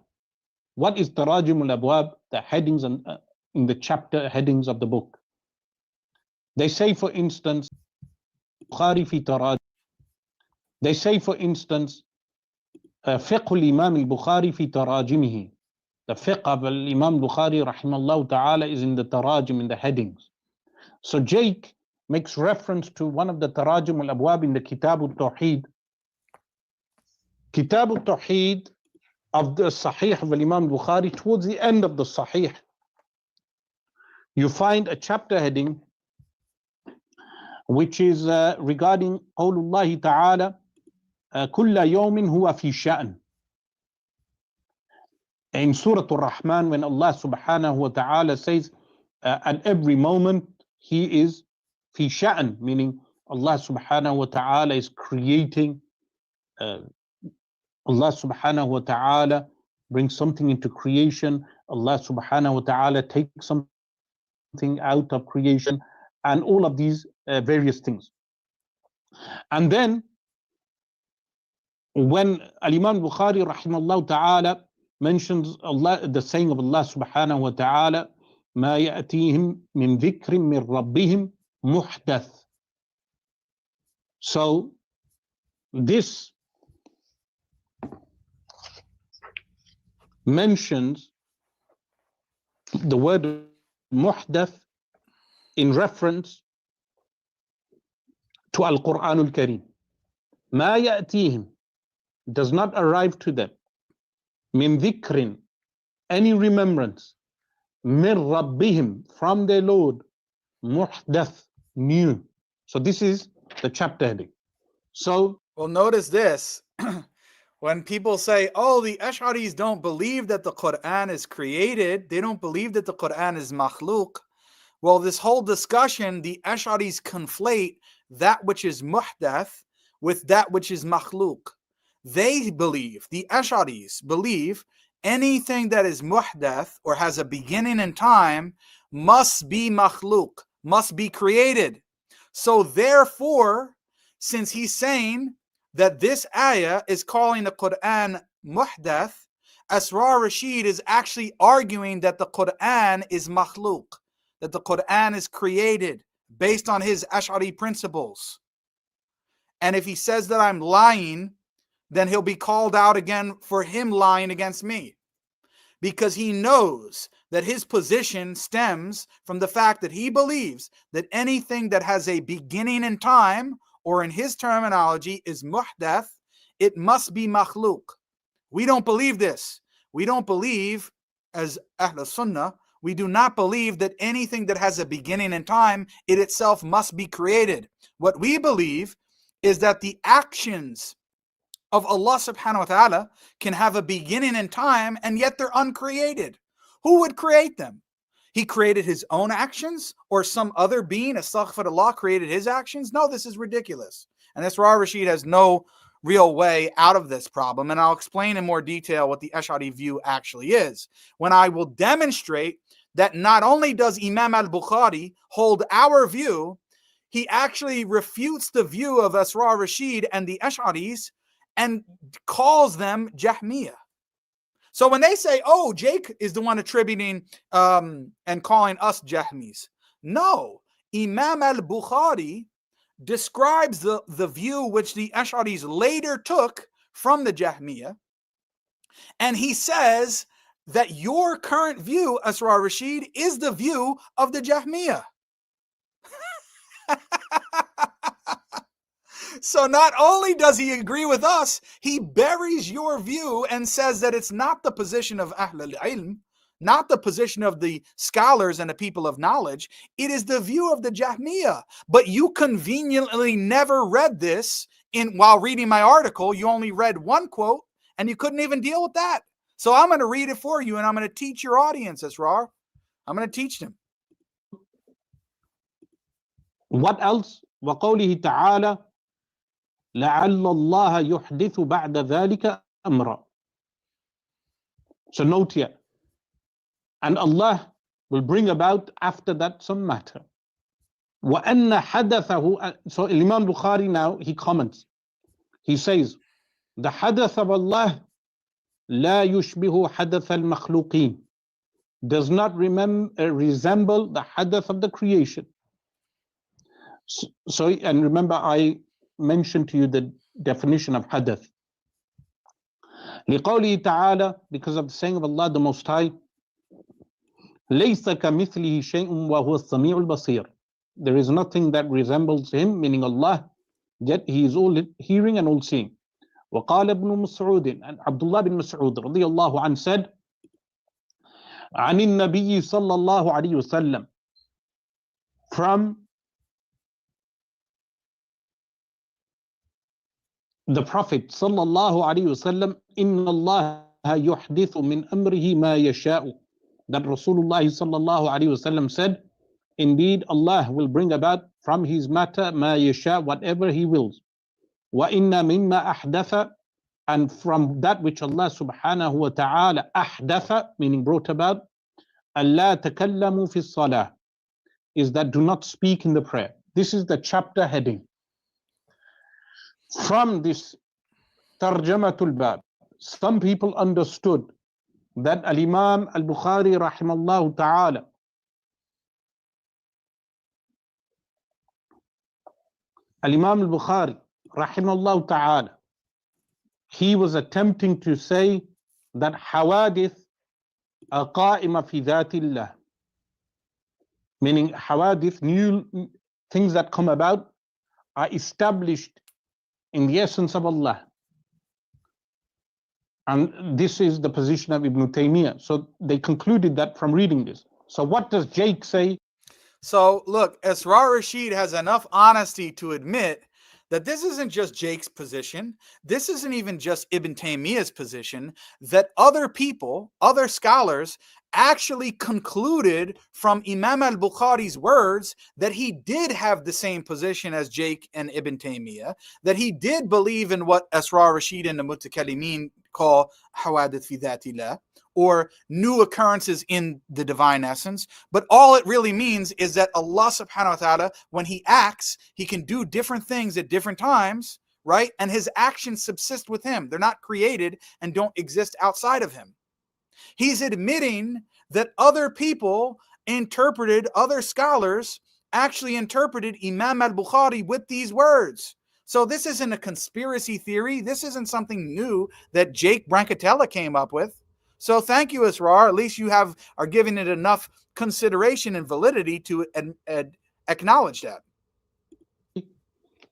What is Tarajim al-Abwab? The headings in the chapter headings of the book. They say, for instance, Bukhari fi Tarajim. They say, for instance, fiqh al-Imam al-Bukhari fi tarajimihi. The fiqh of al-Imam Bukhari rahimahullah ta'ala is in the tarajim, in the headings. So Jake makes reference to one of the tarajim al-abwab in the Kitab al-Tawheed. Kitab al-Tawheed of the Sahih of al-Imam Bukhari, towards the end of the Sahih, you find a chapter heading which is regarding Qawlullah ta'ala, كل يوم هو في شأن. In Surah Al-Rahman, when Allah subhanahu wa ta'ala says, at every moment He is في شأن, meaning Allah subhanahu wa ta'ala is creating, Allah subhanahu wa ta'ala brings something into creation, Allah subhanahu wa ta'ala takes something out of creation, and all of these various things. And then when Al-Imam Bukhari rahimahullah ta'ala mentions Allah, the saying of Allah subhanahu wa ta'ala, ما يأتيهم من ذكر من ربهم محدث. So this mentions the word muhdath in reference to Al-Quran al-Karim. ما يأتيهم, does not arrive to them, min dhikrin, any remembrance, min rabbihim, from their Lord, muhdath, new. So this is the chapter heading. So, well, notice this. When people say, oh, the Ash'aris don't believe that the Quran is created, they don't believe that the Quran is makhluk. Well, this whole discussion, the Ash'aris conflate that which is muhdath with that which is makhluk. They believe, the Ash'aris believe, anything that is muhdath or has a beginning in time must be makhluk, must be created. So therefore, since he's saying that this ayah is calling the Quran muhdath, Asrar Rashid is actually arguing that the Quran is makhluk, that the Quran is created based on his Ash'ari principles. And if he says that I'm lying, then he'll be called out again for him lying against me. Because he knows that his position stems from the fact that he believes that anything that has a beginning in time, or in his terminology is muhdath, it must be makhluk. We don't believe this. We don't believe, as Ahl Sunnah, we do not believe that anything that has a beginning in time, it itself must be created. What we believe is that the actions of Allah subhanahu wa ta'ala can have a beginning in time, and yet they're uncreated. Who would create them? He created his own actions, or some other being, astaghfirullah, created his actions? No, this is ridiculous. And Asrar Rashid has no real way out of this problem. And I'll explain in more detail what the Ash'ari view actually is, when I will demonstrate that not only does Imam al-Bukhari hold our view, he actually refutes the view of Asrar Rashid and the Ash'aris and calls them Jahmiyyah. So when they say, oh, Jake is the one attributing and calling us Jahmis. No, Imam al-Bukhari describes the view which the Ash'aris later took from the Jahmiyyah. And he says that your current view, Asrar Rashid, is the view of the Jahmiyyah. So not only does he agree with us, he buries your view and says that it's not the position of Ahl al-Ilm, not the position of the scholars and the people of knowledge. It is the view of the Jahmiyyah. But you conveniently never read this while reading my article. You only read one quote and you couldn't even deal with that. So I'm going to read it for you, and I'm going to teach your audience, Asrar. I'm going to teach them. What else? وقوله تعالى لعل الله يحدث بعد ذلك أمرا. So note here, and Allah will bring about after that some matter. وأن حدثه. So Imam Bukhari now, he comments. He says, the hadath of Allah لا يشبه حدث المخلوقين, does not resemble the hadath of the creation. So, and remember, I mentioned to you the definition of hadath. لقوله تعالى, because of the saying of Allah the Most High, ليس كمثله شيء وهو السميع البصير. There is nothing that resembles him, meaning Allah, yet he is all hearing and all seeing. وقال ابن مسعود, and Abdullah bin Mas'ud رضي الله عنه said, عن النبي صلى الله عليه وسلم, from the Prophet sallallahu alaihi wasallam, inna Allah yuhdithu min amrihi ma yasha'u, that Rasulullah sallallahu alaihi wasallam said, indeed Allah will bring about from his matter ma yasha, whatever he wills. Wa inna mimma ahdatha, and from that which Allah subhanahu wa ta'ala ahdatha, meaning brought about, Allah takallamu fi salah, is that do not speak in the prayer. This is the chapter heading. From this Tarjamatul Bab, some people understood that Al-Imam Al-Bukhari rahimallahu ta'ala Al-Imam Al-Bukhari rahimallahu ta'ala, he was attempting to say that hawadith aqa'ima fi dhatillah, meaning hawadith, new things that come about, are established in the essence of Allah. And this is the position of Ibn Taymiyyah. So they concluded that from reading this. So what does Jake say? So look, Asrar Rashid has enough honesty to admit that this isn't just Jake's position. This isn't even just Ibn Taymiyyah's position, that other people, other scholars, actually concluded from Imam al-Bukhari's words that he did have the same position as Jake and Ibn Taymiyyah, that he did believe in what Asrar Rashid and the Mutakallimin call hawadith fi dhatillah, or new occurrences in the divine essence. But all it really means is that Allah subhanahu wa ta'ala, when he acts, he can do different things at different times, right? And his actions subsist with him. They're not created and don't exist outside of him. He's admitting that other people interpreted, other scholars actually interpreted Imam al-Bukhari with these words. So this isn't a conspiracy theory. This isn't something new that JBrancatella came up with. So thank you, Asrar. At least you are giving it enough consideration and validity to acknowledge that.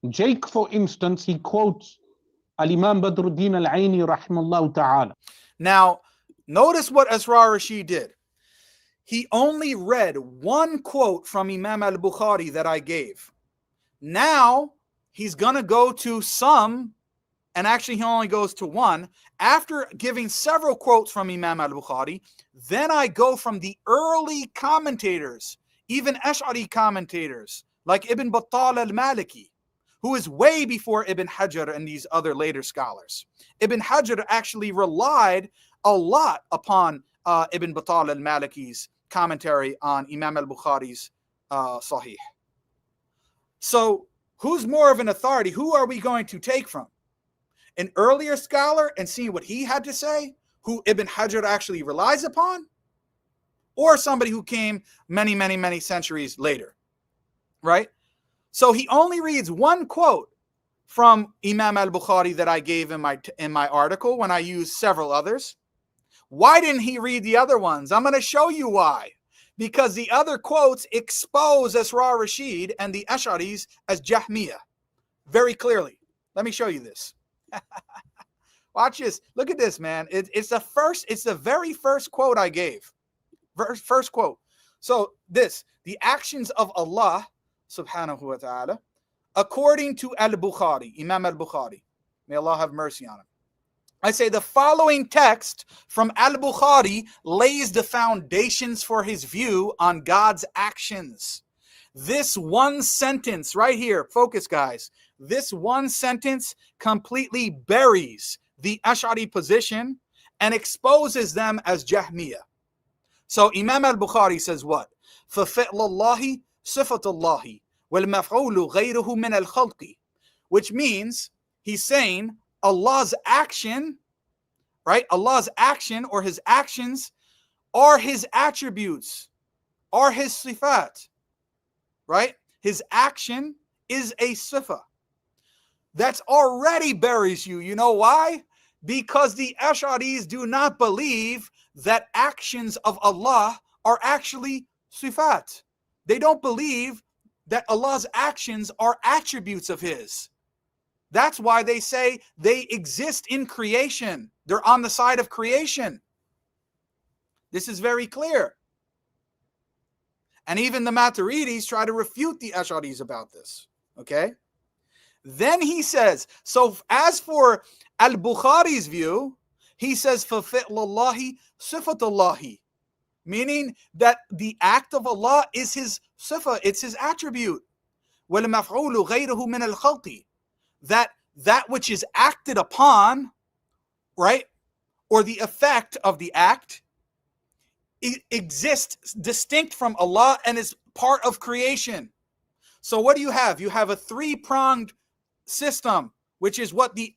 Jake, for instance, he quotes Al-Imam Badruddin Al-Aini rahimahullah ta'ala. Now, notice what Asrar Rashid did. He only read one quote from Imam al-Bukhari that I gave. Now, he's going to go to some, and actually he only goes to one, after giving several quotes from Imam al-Bukhari. Then I go from the early commentators, even Ash'ari commentators, like Ibn Battal al-Maliki, who is way before Ibn Hajar and these other later scholars. Ibn Hajar actually relied a lot upon Ibn Battal al-Maliki's commentary on Imam al-Bukhari's Sahih. So who's more of an authority? Who are we going to take from? An earlier scholar and see what he had to say, who Ibn Hajar actually relies upon, or somebody who came many, many, many centuries later, right? So he only reads one quote from Imam al-Bukhari that I gave in my article when I used several others. Why didn't he read the other ones? I'm going to show you why. Because the other quotes expose Asrar Rashid and the Ash'aris as Jahmiyyah very clearly. Let me show you this. Watch this. Look at this, man. It's the very first quote I gave. First quote. So this, the actions of Allah subhanahu wa ta'ala, according to al-Bukhari, Imam al-Bukhari. May Allah have mercy on him. I say the following text from al-Bukhari lays the foundations for his view on God's actions. This one sentence right here, focus guys, this one sentence completely buries the Ash'ari position and exposes them as Jahmiyyah. So Imam al-Bukhari says what? فَفِعْلَ اللَّهِ صِفَةُ اللَّهِ وَالْمَفْعُولُ غَيْرُهُ مِنَ الْخَلْقِ, which means he's saying Allah's action, right? Allah's action or his actions are his attributes, are his sifat, right? His action is a sifa. That's already buries you. You know why? Because the Ash'aris do not believe that actions of Allah are actually sifat. They don't believe that Allah's actions are attributes of his. That's why they say they exist in creation. They're on the side of creation. This is very clear. And even the Maturidis try to refute the Ash'aris about this. Okay? Then he says, so as for al-Bukhari's view, he says, فَفِعْلَ اللَّهِ صِفَةُ اللَّهِ, meaning that the act of Allah is his sifa, it's his attribute. وَالْمَفْعُولُ غَيْرُهُ مِنَ الْخَلْقِ, that which is acted upon, right, or the effect of the act, it exists distinct from Allah and is part of creation. So what do you have? You have a three-pronged system, which is what the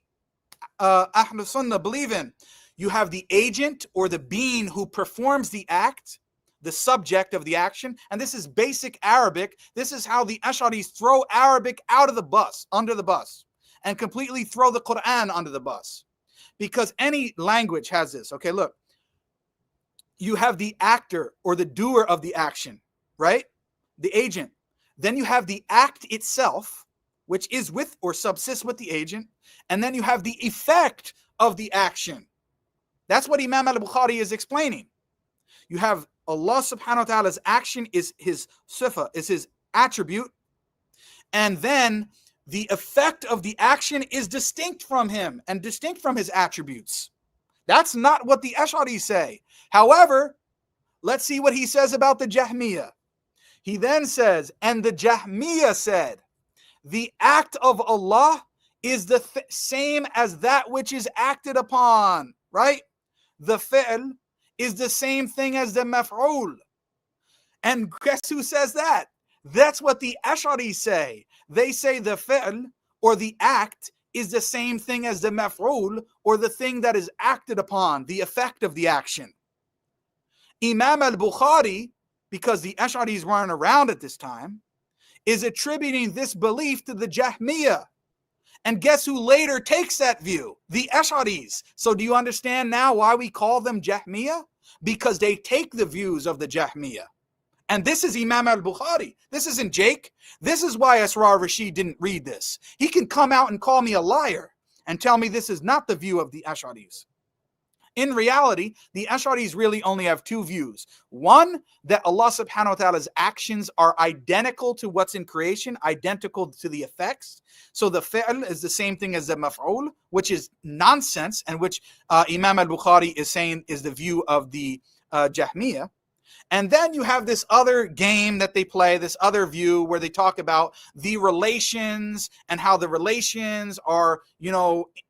Ahlul Sunnah believe in. You have the agent or the being who performs the act, the subject of the action, and this is basic Arabic. This is how the Ash'aris throw Arabic out of the bus, under the bus, and completely throw the Quran under the bus. Because any language has this. Okay, look. You have the actor or the doer of the action, right? The agent. Then you have the act itself, which is with or subsists with the agent. And then you have the effect of the action. That's what Imam al-Bukhari is explaining. You have Allah subhanahu wa ta'ala's action is his sifa, is his attribute. And then the effect of the action is distinct from him and distinct from his attributes. That's not what the Ash'ari say. However, let's see what he says about the Jahmiyyah. He then says, and the Jahmiyyah said, the act of Allah is the same as that which is acted upon, right? The fi'l is the same thing as the maf'ul. And guess who says that? That's what the Ash'ari say. They say the fi'l or the act is the same thing as the maf'ul or the thing that is acted upon, the effect of the action. Imam al-Bukhari, because the Ash'aris weren't around at this time, is attributing this belief to the Jahmiyyah. And guess who later takes that view? The Ash'aris. So do you understand now why we call them Jahmiyyah? Because they take the views of the Jahmiyyah. And this is Imam al-Bukhari. This isn't Jake. This is why Asrar Rashid didn't read this. He can come out and call me a liar and tell me this is not the view of the Ash'aris. In reality, the Ash'aris really only have two views. One, that Allah subhanahu wa ta'ala's actions are identical to what's in creation, identical to the effects. So the fi'l is the same thing as the maf'ul, which is nonsense, and which Imam al-Bukhari is saying is the view of the Jahmiyyah. And then you have this other game that they play, this other view where they talk about the relations and how the relations are,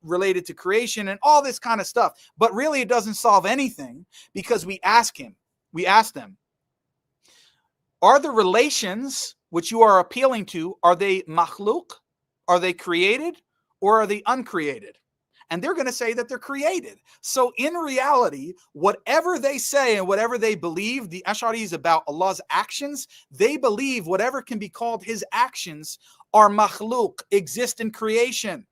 related to creation and all this kind of stuff. But really it doesn't solve anything, because we ask them, are the relations which you are appealing to, are they makhluk? Are they created, or are they uncreated? And they're going to say that they're created. So in reality, whatever they say and whatever they believe, the Ash'aris about Allah's actions, they believe whatever can be called his actions are makhluk, exist in creation.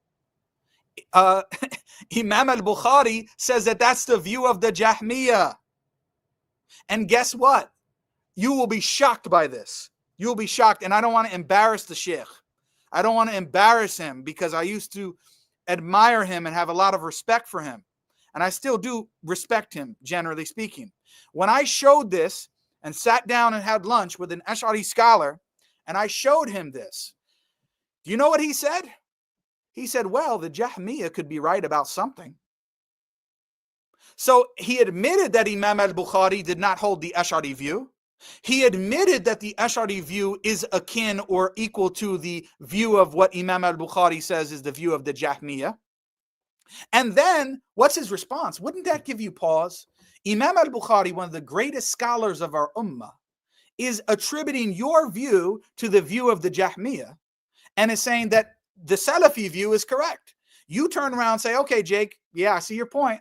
Imam al-Bukhari says that that's the view of the Jahmiyyah. And guess what? You will be shocked by this. You will be shocked. And I don't want to embarrass the sheikh. I don't want to embarrass him, because I used to admire him and have a lot of respect for him. And I still do respect him, generally speaking. When I showed this and sat down and had lunch with an Ash'ari scholar, and I showed him this, do you know what he said? He said, well, the Jahmiyyah could be right about something. So he admitted that Imam al-Bukhari did not hold the Ash'ari view. He admitted that the Ash'ari view is akin or equal to the view of what Imam al-Bukhari says is the view of the Jahmiyyah. And then, what's his response? Wouldn't that give you pause? Imam al-Bukhari, one of the greatest scholars of our ummah, is attributing your view to the view of the Jahmiyyah, and is saying that the Salafi view is correct. You turn around and say, okay, Jake, yeah, I see your point.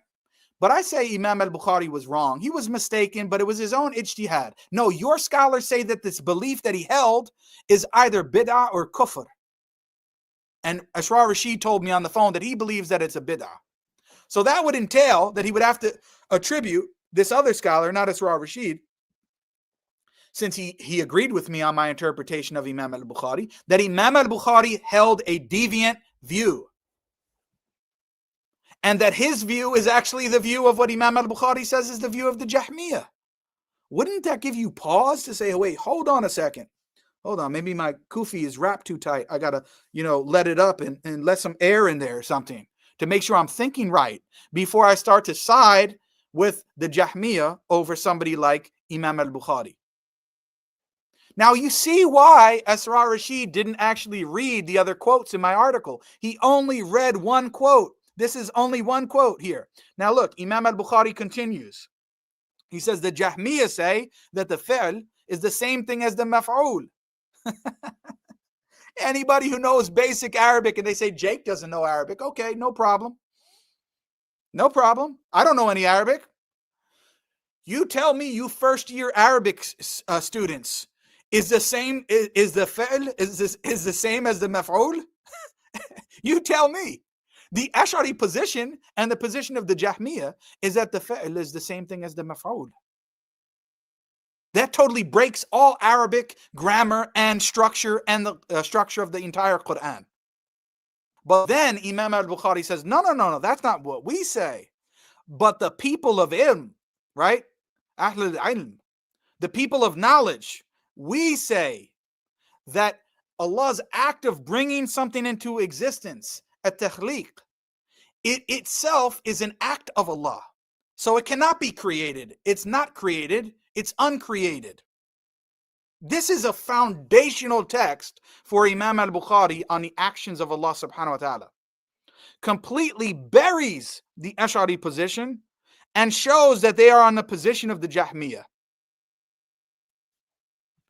But I say Imam al-Bukhari was wrong. He was mistaken, but it was his own ijtihad. No, your scholars say that this belief that he held is either bid'ah or kufr. And Asrar Rashid told me on the phone that he believes that it's a bid'ah. So that would entail that he would have to attribute this other scholar, not Asrar Rashid, since he agreed with me on my interpretation of Imam al-Bukhari, that Imam al-Bukhari held a deviant view. And that his view is actually the view of what Imam al-Bukhari says is the view of the Jahmiyyah. Wouldn't that give you pause to say, oh, wait, hold on a second. Hold on, maybe my kufi is wrapped too tight. I got to, let it up and let some air in there or something to make sure I'm thinking right before I start to side with the Jahmiyyah over somebody like Imam al-Bukhari. Now, you see why Asrar Rashid didn't actually read the other quotes in my article. He only read one quote. This is only one quote here. Now look, Imam al-Bukhari continues. He says the Jahmiyyah say that the fi'l is the same thing as the maf'ul. Anybody who knows basic Arabic and they say Jake doesn't know Arabic, okay, no problem. No problem. I don't know any Arabic. You tell me, you first year Arabic students, is the same, is the fi'l is the same as the maf'ul? You tell me. The Ash'ari position and the position of the Jahmiyyah is that the fi'l is the same thing as the maf'ul. That totally breaks all Arabic grammar and structure and the structure of the entire Quran. But then Imam al-Bukhari says, no, that's not what we say. But the people of ilm, right? Ahlul ilm, the people of knowledge, we say that Allah's act of bringing something into existence, at-takhliq, it itself is an act of Allah. So it cannot be created. It's not created. It's uncreated. This is a foundational text for Imam al-Bukhari on the actions of Allah subhanahu wa ta'ala. Completely buries the Ash'ari position and shows that they are on the position of the Jahmiyyah.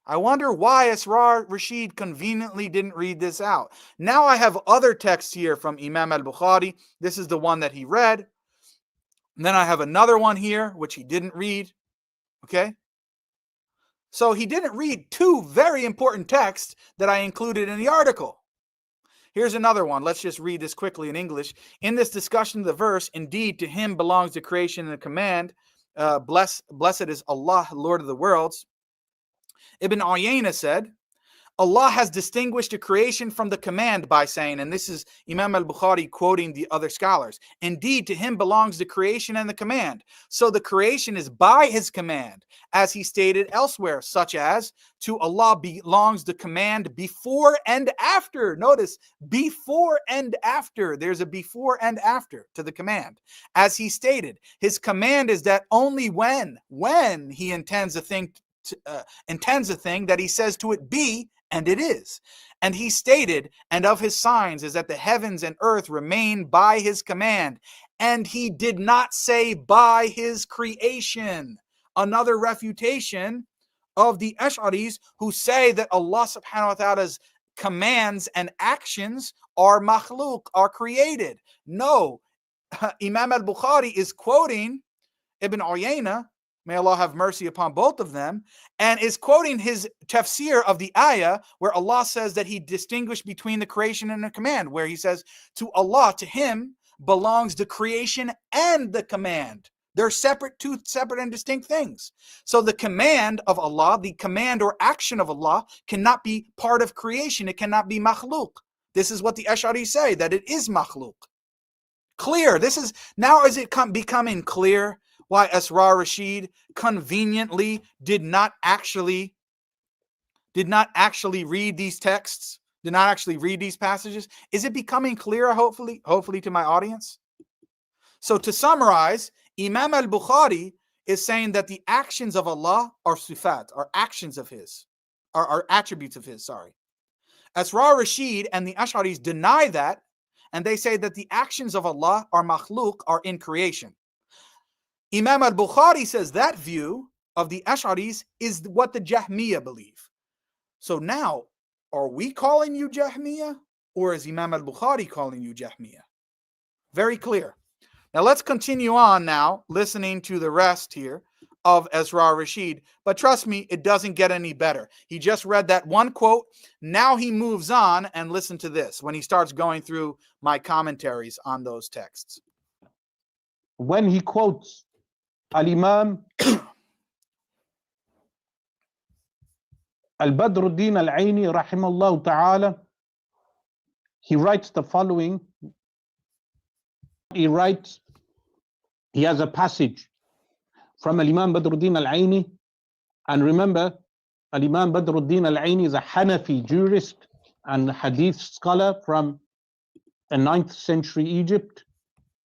I wonder why Asrar Rashid conveniently didn't read this out. Now I have other texts here from Imam al-Bukhari. This is the one that he read. And then I have another one here, which he didn't read. Okay? So he didn't read two very important texts that I included in the article. Here's another one. Let's just read this quickly in English. In this discussion of the verse, indeed to him belongs the creation and the command. Blessed is Allah, Lord of the worlds. Ibn Uyayna said, Allah has distinguished the creation from the command by saying, and this is Imam al-Bukhari quoting the other scholars, indeed to him belongs the creation and the command. So the creation is by his command, as he stated elsewhere, such as to Allah belongs the command before and after. Notice, before and after. There's a before and after to the command. As he stated, his command is that only when he intends a thing that he says to it be, and it is. And he stated, and of his signs is that the heavens and earth remain by his command, and he did not say by his creation. Another refutation of the Ash'aris who say that Allah subhanahu wa ta'ala's commands and actions are makhluk, are created. No, Imam al-Bukhari is quoting Ibn Uyayna, may Allah have mercy upon both of them, and is quoting his tafsir of the ayah where Allah says that he distinguished between the creation and the command, where he says to Allah, to him belongs the creation and the command. They're two separate and distinct things. So the command of Allah, the command or action of Allah cannot be part of creation. It cannot be makhluk. This is what the Ash'ari say, that it is makhluk. Clear. This is, now is it becoming clear why Asrar Rashid conveniently did not actually read these texts, did not actually read these passages? Is it becoming clearer, hopefully to my audience? So to summarize, Imam al-Bukhari is saying that the actions of Allah are sifat, are actions of his, are attributes of his, sorry. Asrar Rashid and the Ash'aris deny that, and they say that the actions of Allah are makhluk, are in creation. Imam al-Bukhari says that view of the Ash'aris is what the Jahmiyyah believe. So now, are we calling you Jahmiyyah, or is Imam al-Bukhari calling you Jahmiyyah? Very clear. Now let's continue on now, listening to the rest here of Asrar Rashid. But trust me, it doesn't get any better. He just read that one quote. Now he moves on, and listen to this when he starts going through my commentaries on those texts. When he quotes Al-Imam Al-Badruddin Al-Aini rahimahullah ta'ala, he writes the following. He has a passage from Al-Imam Badruddin Al-Aini, and remember, Al-Imam Badruddin Al-Aini is a Hanafi jurist and hadith scholar from the 9th century Egypt,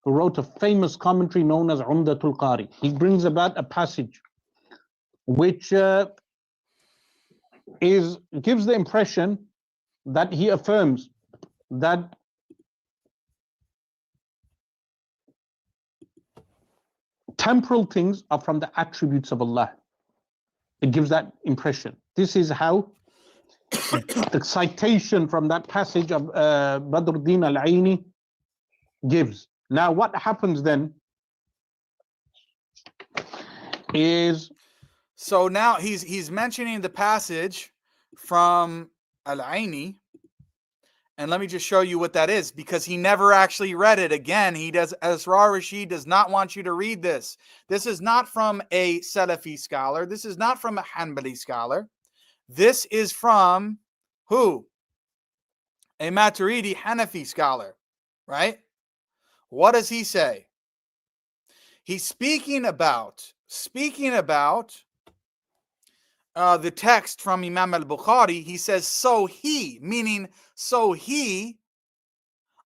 who wrote a famous commentary known as Umdatul Qari. He brings about a passage which gives the impression that he affirms that temporal things are from the attributes of Allah. It gives that impression. This is how the citation from that passage of Badruddin Al-Aini gives. Now, what happens then is... So now he's mentioning the passage from Al-Aini, and let me just show you what that is, because he never actually read it. Again, Asrar Rashid does not want you to read this. This is not from a Salafi scholar. This is not from a Hanbali scholar. This is from who? A Maturidi Hanafi scholar, right? What does he say? He's speaking about the text from Imam al-Bukhari. He says, so he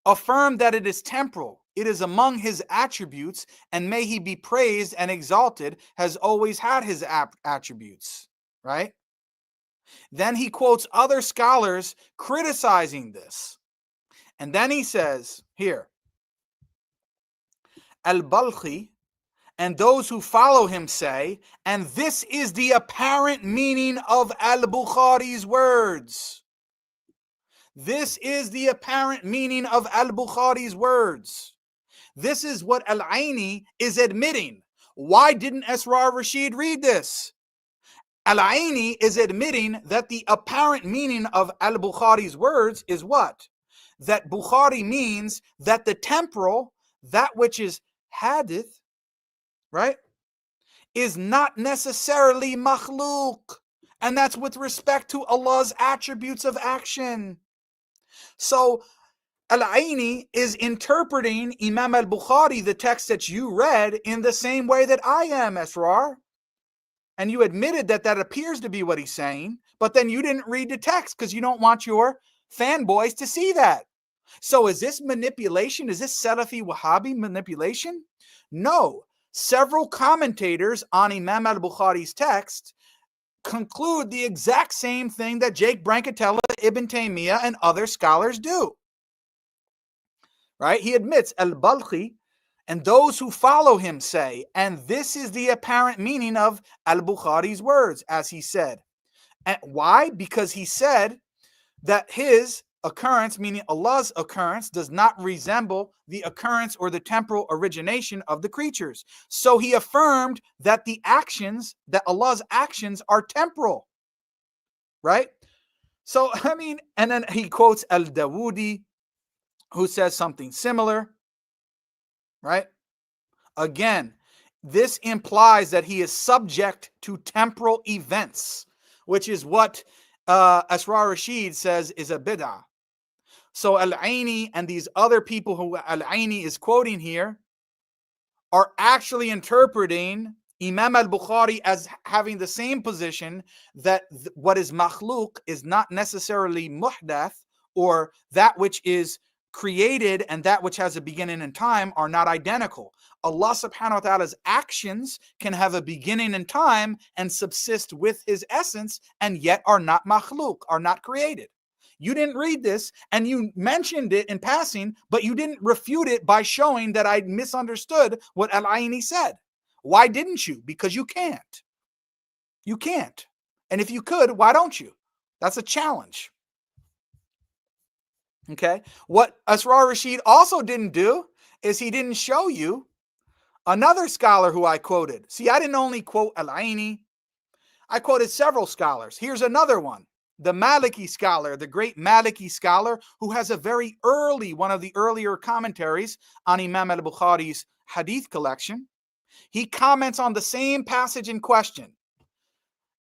affirmed that it is temporal. It is among his attributes, and may he be praised and exalted, has always had his attributes, right? Then he quotes other scholars criticizing this. And then he says here, Al-Balkhi and those who follow him say, and this is the apparent meaning of Al-Bukhari's words. This is the apparent meaning of Al-Bukhari's words. This is what Al-Aini is admitting. Why didn't Asrar Rashid read this? Al-Aini is admitting that the apparent meaning of Al-Bukhari's words is what? That Bukhari means that the temporal, that which is hadith, right, is not necessarily makhluk, And that's with respect to Allah's attributes of action. So Al-Aini is interpreting Imam al-Bukhari, the text that you read, in the same way that I am, Asrar. And you admitted that that appears to be what he's saying, but then you didn't read the text because you don't want your fanboys to see that. So is this manipulation? Is this Salafi Wahhabi manipulation? No. Several commentators on Imam al-Bukhari's text conclude the exact same thing that JBrancatella, Ibn Taymiyyah, and other scholars do. Right? He admits al-Balkhi and those who follow him say, and this is the apparent meaning of al-Bukhari's words, as he said. And why? Because he said that his occurrence, meaning Allah's occurrence, does not resemble the occurrence or the temporal origination of the creatures. So he affirmed that the actions, that Allah's actions are temporal. Right? So, I mean, and then he quotes al-Dawoodi, who says something similar. Right? Again, this implies that he is subject to temporal events, which is what Asrar Rashid says is a bid'ah. So Al-Aini and these other people who Al-Aini is quoting here are actually interpreting Imam al-Bukhari as having the same position that what is makhluk is not necessarily muhdath, or that which is created and that which has a beginning in time are not identical. Allah subhanahu wa ta'ala's actions can have a beginning in time and subsist with his essence and yet are not makhluk, are not created. You didn't read this and you mentioned it in passing, but you didn't refute it by showing that I misunderstood what Al-Aini said. Why didn't you? Because you can't. You can't. And if you could, why don't you? That's a challenge. Okay. What Asrar Rashid also didn't do is he didn't show you another scholar who I quoted. See, I didn't only quote Al-Aini. I quoted several scholars. Here's another one. The Maliki scholar, the great Maliki scholar, who has a very early, one of the earlier commentaries on Imam al-Bukhari's hadith collection. He comments on the same passage in question,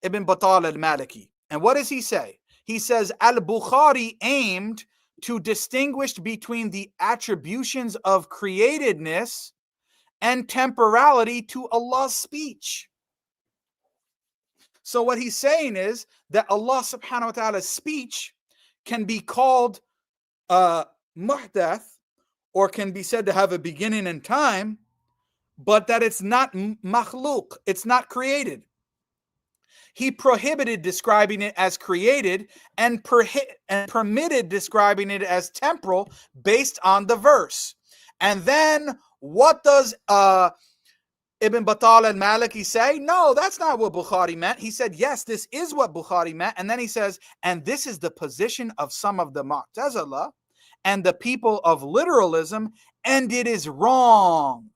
Ibn Battal al-Maliki. And what does he say? He says, al-Bukhari aimed to distinguish between the attributions of createdness and temporality to Allah's speech. So what he's saying is that Allah subhanahu wa ta'ala's speech can be called muhdath, or can be said to have a beginning in time, but that it's not makhluk, it's not created. He prohibited describing it as created and permitted describing it as temporal based on the verse. And then what does Ibn Battal al-Maliki say? No, that's not what Bukhari meant. He said, yes, this is what Bukhari meant. And then he says, and this is the position of some of the Mu'tazila and the people of literalism, and it is wrong.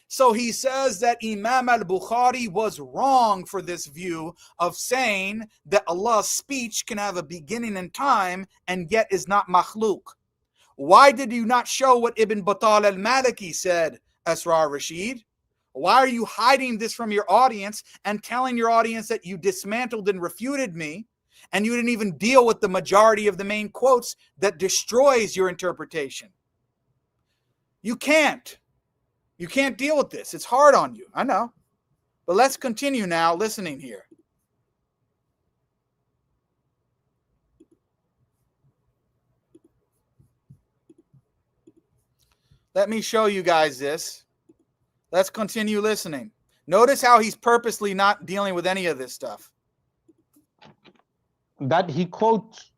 So he says that Imam al-Bukhari was wrong for this view of saying that Allah's speech can have a beginning in time and yet is not makhluk. Why did you not show what Ibn Battal al-Maliki said, Asrar Rashid? Why are you hiding this from your audience and telling your audience that you dismantled and refuted me, and you didn't even deal with the majority of the main quotes that destroys your interpretation? You can't. You can't deal with this. It's hard on you. I know. But let's continue now listening here. Let me show you guys this. Let's continue listening. Notice how he's purposely not dealing with any of this stuff. That he quotes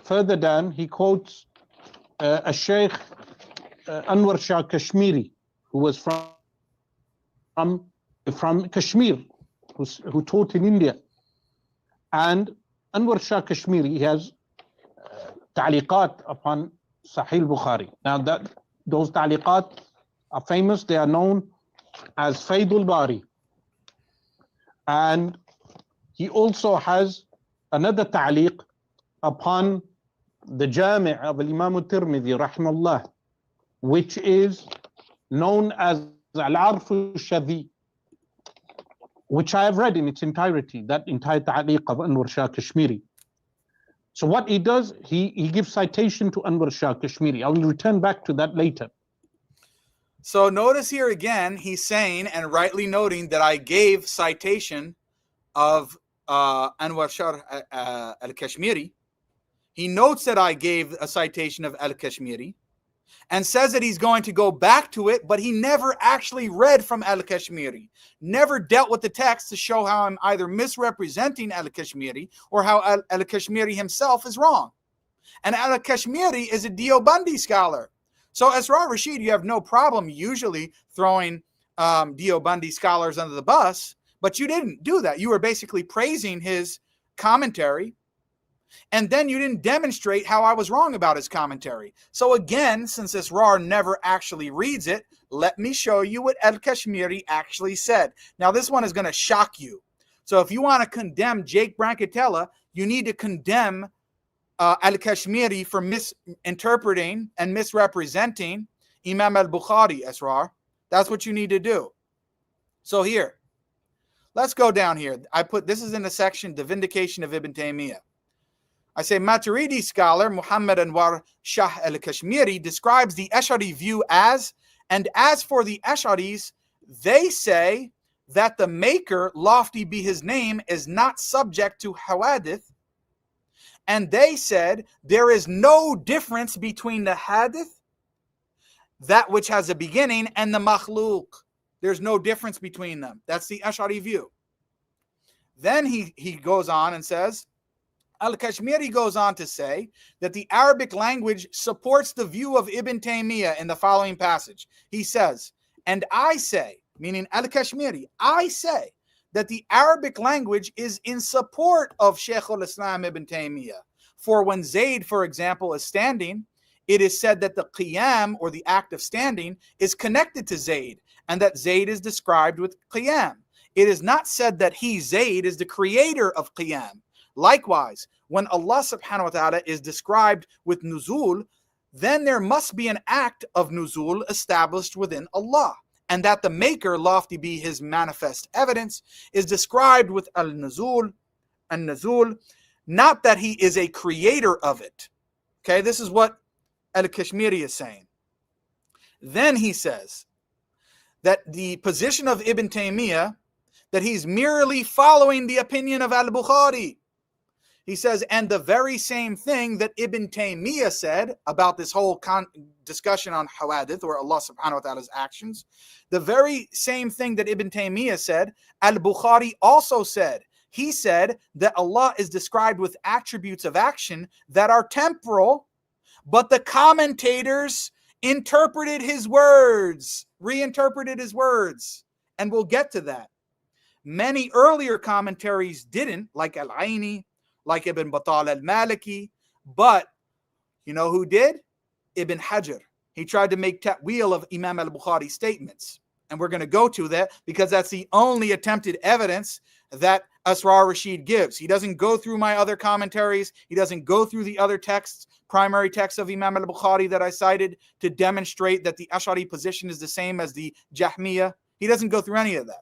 further down, he quotes a Sheikh Anwar Shah Kashmiri, who was from Kashmir, who taught in India. And Anwar Shah Kashmiri has ta'liqat upon Sahih Bukhari. Now those ta'liqat are famous. They are known as Faidul Bari. And he also has another ta'liq upon the Jami' of Imam al-Tirmidhi, rahimahullah, which is known as Al-Arf al-Shadhi. which I have read in its entirety, that entire ta'liq of Anwar Shah Kashmiri. So what he does, he gives citation to Anwar Shah Kashmiri. I will return back to that later. So notice here again, he's saying and rightly noting that I gave citation of Anwar Shah al-Kashmiri. He notes that I gave a citation of al-Kashmiri and says that he's going to go back to it, but he never actually read from al-Kashmiri, never dealt with the text to show how I'm either misrepresenting al-Kashmiri or how al-Kashmiri himself is wrong. And al-Kashmiri is a Deobandi scholar. So Asrar Rashid, you have no problem usually throwing Deobandi scholars under the bus, but you didn't do that. You were basically praising his commentary, and then you didn't demonstrate how I was wrong about his commentary. So again, since Asrar never actually reads it, let me show you what al-Kashmiri actually said. Now this one is going to shock you. So if you want to condemn JBrancatella, you need to condemn al-Kashmiri for misinterpreting and misrepresenting Imam al-Bukhari, Asrar. That's what you need to do. So here, let's go down here. I put, this is in the section, The Vindication of Ibn Taymiyyah. I say, Maturidi scholar Muhammad Anwar Shah al-Kashmiri describes the Ash'ari view as, and as for the Ash'aris, they say that the maker, lofty be his name, is not subject to hawadith. And they said there is no difference between the hadith, that which has a beginning, and the makhluk. There's no difference between them. That's the Ash'ari view. Then he goes on and says, Al-Kashmiri goes on to say that the Arabic language supports the view of Ibn Taymiyyah in the following passage. He says, and I say, meaning Al-Kashmiri, I say that the Arabic language is in support of Shaykh al-Islam Ibn Taymiyyah. For when Zayd, for example, is standing, it is said that the qiyam, or the act of standing, is connected to Zayd, and that Zayd is described with qiyam. It is not said that he, Zayd, is the creator of qiyam. Likewise, when Allah subhanahu wa ta'ala is described with nuzul, then there must be an act of nuzul established within Allah, and that the maker, lofty be his manifest evidence, is described with al-nuzul, and nuzul, not that he is a creator of it. Okay, this is what al-Kashmiri is saying. Then he says that the position of Ibn Taymiyyah, that he's merely following the opinion of al-Bukhari. He says, and the very same thing that Ibn Taymiyyah said about this whole discussion on hawadith, or Allah subhanahu wa ta'ala's actions, the very same thing that Ibn Taymiyyah said, al-Bukhari also said. He said that Allah is described with attributes of action that are temporal, but the commentators interpreted his words, reinterpreted his words, and we'll get to that. Many earlier commentaries didn't, like Al-Aini, like Ibn Battal al-Maliki, but you know who did? Ibn Hajar. He tried to make ta'wil of Imam al-Bukhari's statements. And we're going to go to that because that's the only attempted evidence that Asrar Rashid gives. He doesn't go through my other commentaries. He doesn't go through the other texts, primary texts of Imam al-Bukhari that I cited to demonstrate that the Ash'ari position is the same as the Jahmiyyah. He doesn't go through any of that.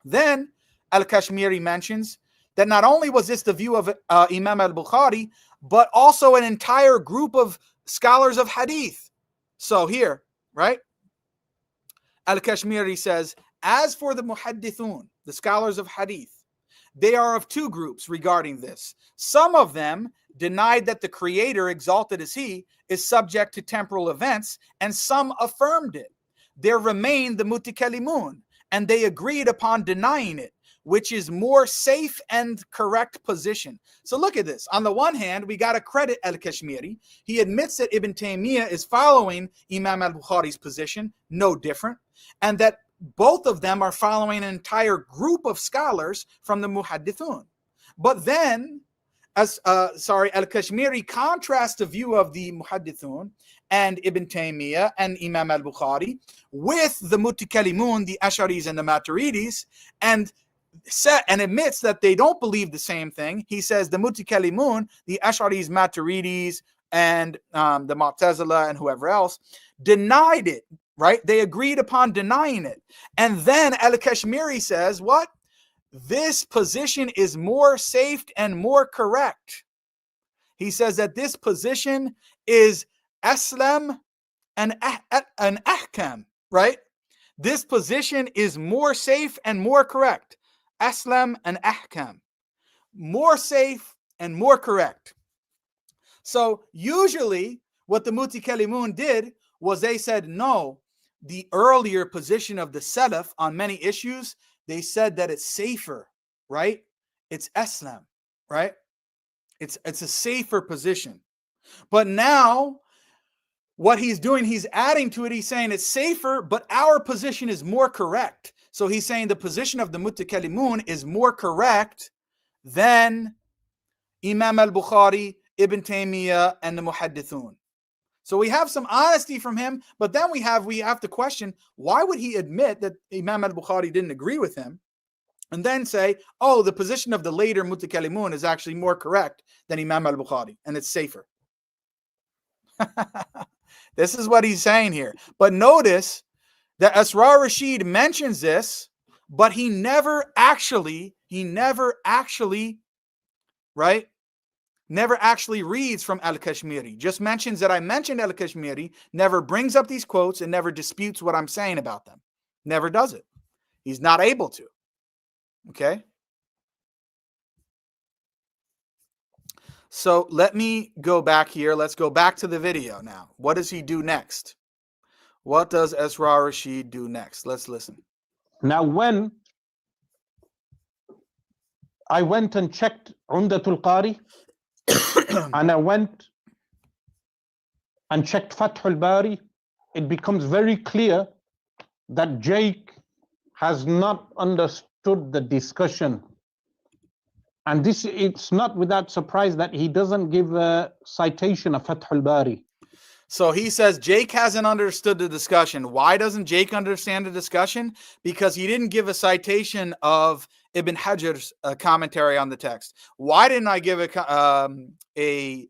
Then al-Kashmiri mentions that not only was this the view of Imam al-Bukhari, but also an entire group of scholars of hadith. So here, right? Al-Kashmiri says, as for the muhaddithun, the scholars of hadith, they are of two groups regarding this. Some of them denied that the creator, exalted as he, is subject to temporal events, and some affirmed it. There remained the mutakallimun, and they agreed upon denying it, which is more safe and correct position. So look at this. On the one hand, we got to credit al-Kashmiri. He admits that Ibn Taymiyyah is following Imam al-Bukhari's position, no different, and that both of them are following an entire group of scholars from the muhaddithun. But then, al-Kashmiri contrasts the view of the muhaddithun and Ibn Taymiyyah and Imam al-Bukhari with the mutakallimun, the Ash'aris and the Maturidis, and admits that they don't believe the same thing. He says the mutakallimun, the Ash'aris, Maturidis, and the Mu'tazila and whoever else denied it, right? They agreed upon denying it. And then al-Kashmiri says, what? this position is more safe and more correct. He says that this position is aslam and ahkam, right? This position is more safe and more correct. Aslam and ahkam. More safe and more correct. So usually what the Mutakalimun did was they said, no, the earlier position of the Salaf on many issues, they said that it's safer, right? It's Aslam, right? It's a safer position. But now what he's doing, he's adding to it. He's saying it's safer, but our position is more correct. So he's saying the position of the Mutakalimun is more correct than Imam al-Bukhari, Ibn Taymiyyah, and the Muhaddithun. So we have some honesty from him, but then we have to question, why would he admit that Imam al-Bukhari didn't agree with him, and then say, oh, the position of the later Mutakalimun is actually more correct than Imam al-Bukhari, and it's safer. This is what he's saying here. But notice that Asrar Rashid mentions this, but he never actually, right? Never actually reads from Al-Kashmiri. Just mentions that I mentioned Al-Kashmiri, never brings up these quotes, and never disputes what I'm saying about them. Never does it. He's not able to. Okay? So let me go back here. Let's go back to the video now. What does he do next? What does Asrar Rashid do next? Let's listen. Now, when I went and checked Umdatul Qari, and I went and checked Fathul Bari, it becomes very clear that Jake has not understood the discussion. And this, it's not without surprise that he doesn't give a citation of Fathul Bari. So he says Jake hasn't understood the discussion. Why doesn't Jake understand the discussion? Because he didn't give a citation of Ibn Hajar's commentary on the text. Why didn't I give a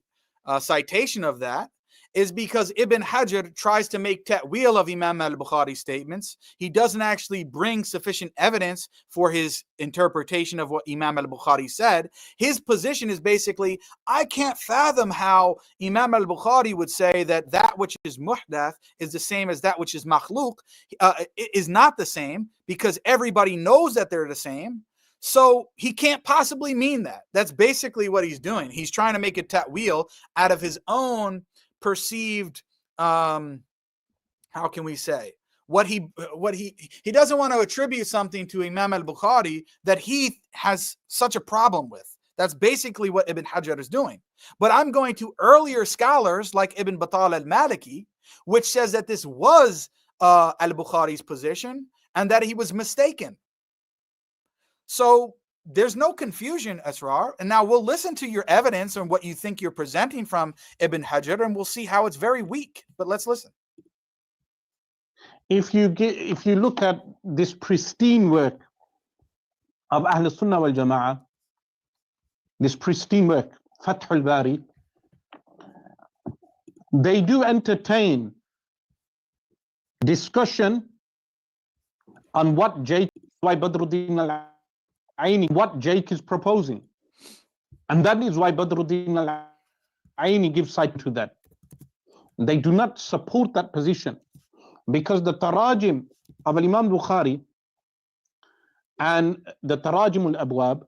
citation of that? Is because Ibn Hajar tries to make ta'wil of Imam al-Bukhari's statements. He doesn't actually bring sufficient evidence for his interpretation of what Imam al-Bukhari said. His position is basically, I can't fathom how Imam al-Bukhari would say that that which is muhdath is the same as that which is makhluq. It is not the same, because everybody knows that they're the same. So he can't possibly mean that. That's basically what he's doing. He's trying to make a ta'wil out of his own perceived, how can we say, what he doesn't want to attribute something to Imam al-Bukhari that he has such a problem with. That's basically what Ibn Hajar is doing. But I'm going to earlier scholars like Ibn Battal al-Maliki, which says that this was al-Bukhari's position and that he was mistaken. So there's no confusion, Asrar. And now we'll listen to your evidence and what you think you're presenting from Ibn Hajar, and we'll see how it's very weak. But let's listen. If you look at this pristine work of Ahl Sunnah wal Jama'ah, this pristine work, Fathul Bari, they do entertain discussion on what Jake Badruddin al-Aini, what Jake is proposing. And that is why Badruddin al-Aini gives sight to that. They do not support that position, because the Tarajim of Imam Bukhari and the Tarajim al-Abwab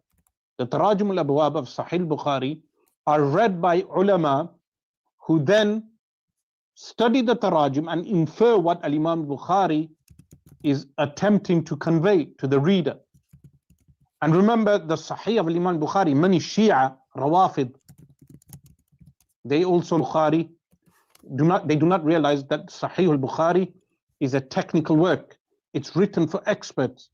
of Sahih Bukhari are read by ulama who then study the Tarajim and infer what Imam Bukhari is attempting to convey to the reader. And remember, the Sahih of Imam Bukhari, many Shia, Rawafid, they also Bukhari do not realize that Sahih al-Bukhari is a technical work. It's written for experts.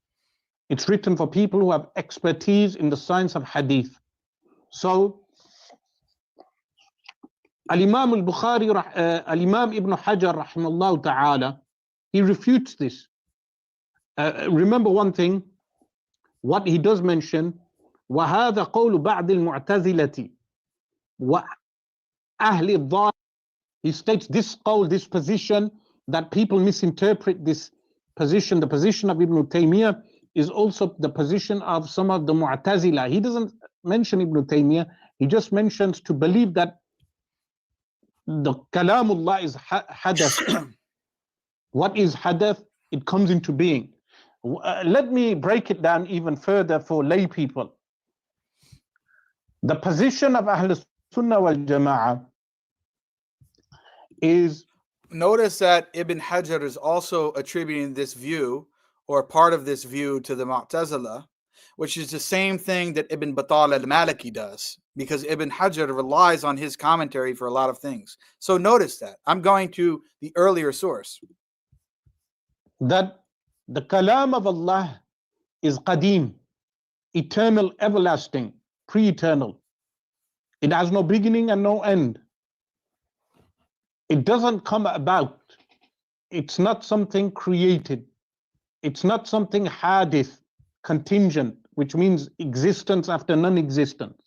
It's written for people who have expertise in the science of hadith. So Al-Imam al-Bukhari, Al-Imam Ibn Hajar rahimahullah ta'ala, he refutes this. Remember one thing, what he does mention, وَهَذَا قَوْلُ بَعْضِ الْمُعْتَزِلَةِ وَأَهْلِ الظَّاهِرِ. He states this qawl, this position, that people misinterpret this position, the position of Ibn Taymiyyah, is also the position of some of the Mu'tazila. He doesn't mention Ibn Taymiyyah, he just mentions to believe that the Kalamullah is hadath. What is hadath? It comes into being. Let me break it down even further for lay people. The position of Ahl Sunnah wal Jama'ah is... Notice that Ibn Hajar is also attributing this view, or part of this view, to the Mu'tazila, which is the same thing that Ibn Battal al-Maliki does, because Ibn Hajar relies on his commentary for a lot of things. So notice that. I'm going to the earlier source. That the kalam of Allah is qadim, eternal, everlasting, pre-eternal. It has no beginning and no end. It doesn't come about. It's not something created. It's not something hadith, contingent, which means existence after non-existence.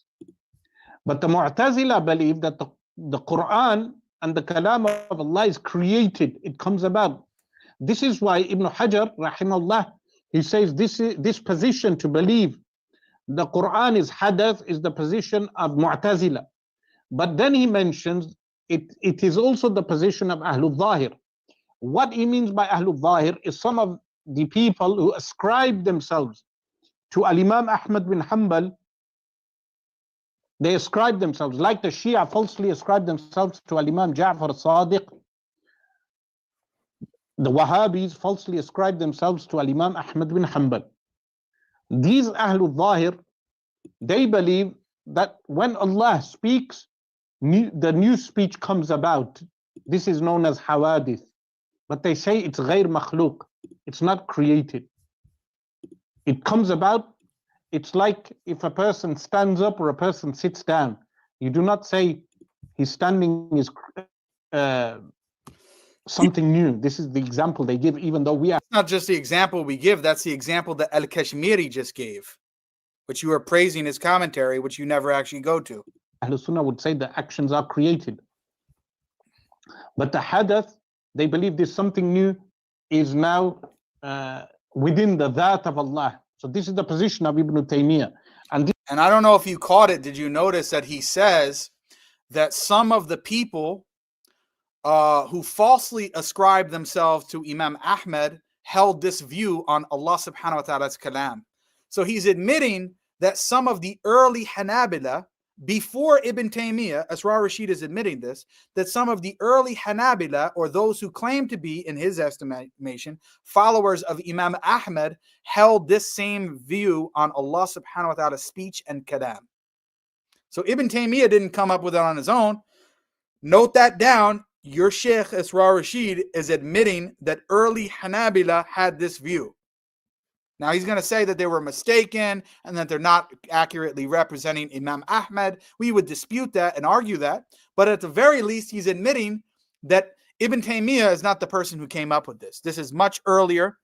But the Mu'tazila believe that the Quran and the kalam of Allah is created. It comes about. This is why Ibn Hajar, rahimahullah, he says this position to believe the Quran is hadath is the position of Mu'tazila. But then he mentions it is also the position of Ahlul Zahir. What he means by Ahlul Zahir is some of the people who ascribe themselves to Al-Imam Ahmad bin Hanbal. They ascribe themselves, like the Shia falsely ascribe themselves to Al-Imam Ja'far al-Sadiq. The Wahhabis falsely ascribe themselves to Al-Imam Ahmad bin Hanbal. These Ahlul Zahir, they believe that when Allah speaks, the new speech comes about. This is known as hawadith. But they say it's غير مخلوق. It's not created. It comes about. It's like if a person stands up or a person sits down. You do not say he's standing is something new. This is the example they give, even though we are... It's not just the example we give, that's the example that Al-Kashmiri just gave, which you are praising his commentary, which you never actually go to. Ahl Sunnah would say the actions are created. But the hadath, they believe there's something new is now within the dhat of Allah. So this is the position of Ibn Taymiyyah. And I don't know if you caught it. Did you notice that he says that some of the people who falsely ascribe themselves to Imam Ahmad held this view on Allah subhanahu wa ta'ala's kalam. So he's admitting that some of the early Hanabila, before Ibn Taymiyyah, Asrar Rashid is admitting this, that some of the early Hanabila, or those who claim to be, in his estimation, followers of Imam Ahmad, held this same view on Allah subhanahu wa ta'ala's speech and kalam. So Ibn Taymiyyah didn't come up with it on his own. Note that down. Your Sheikh Asrar Rashid is admitting that early Hanabila had this view. Now he's going to say that they were mistaken and that they're not accurately representing Imam Ahmad. We would dispute that and argue that. But at the very least, he's admitting that Ibn Taymiyyah is not the person who came up with this. This is much earlier,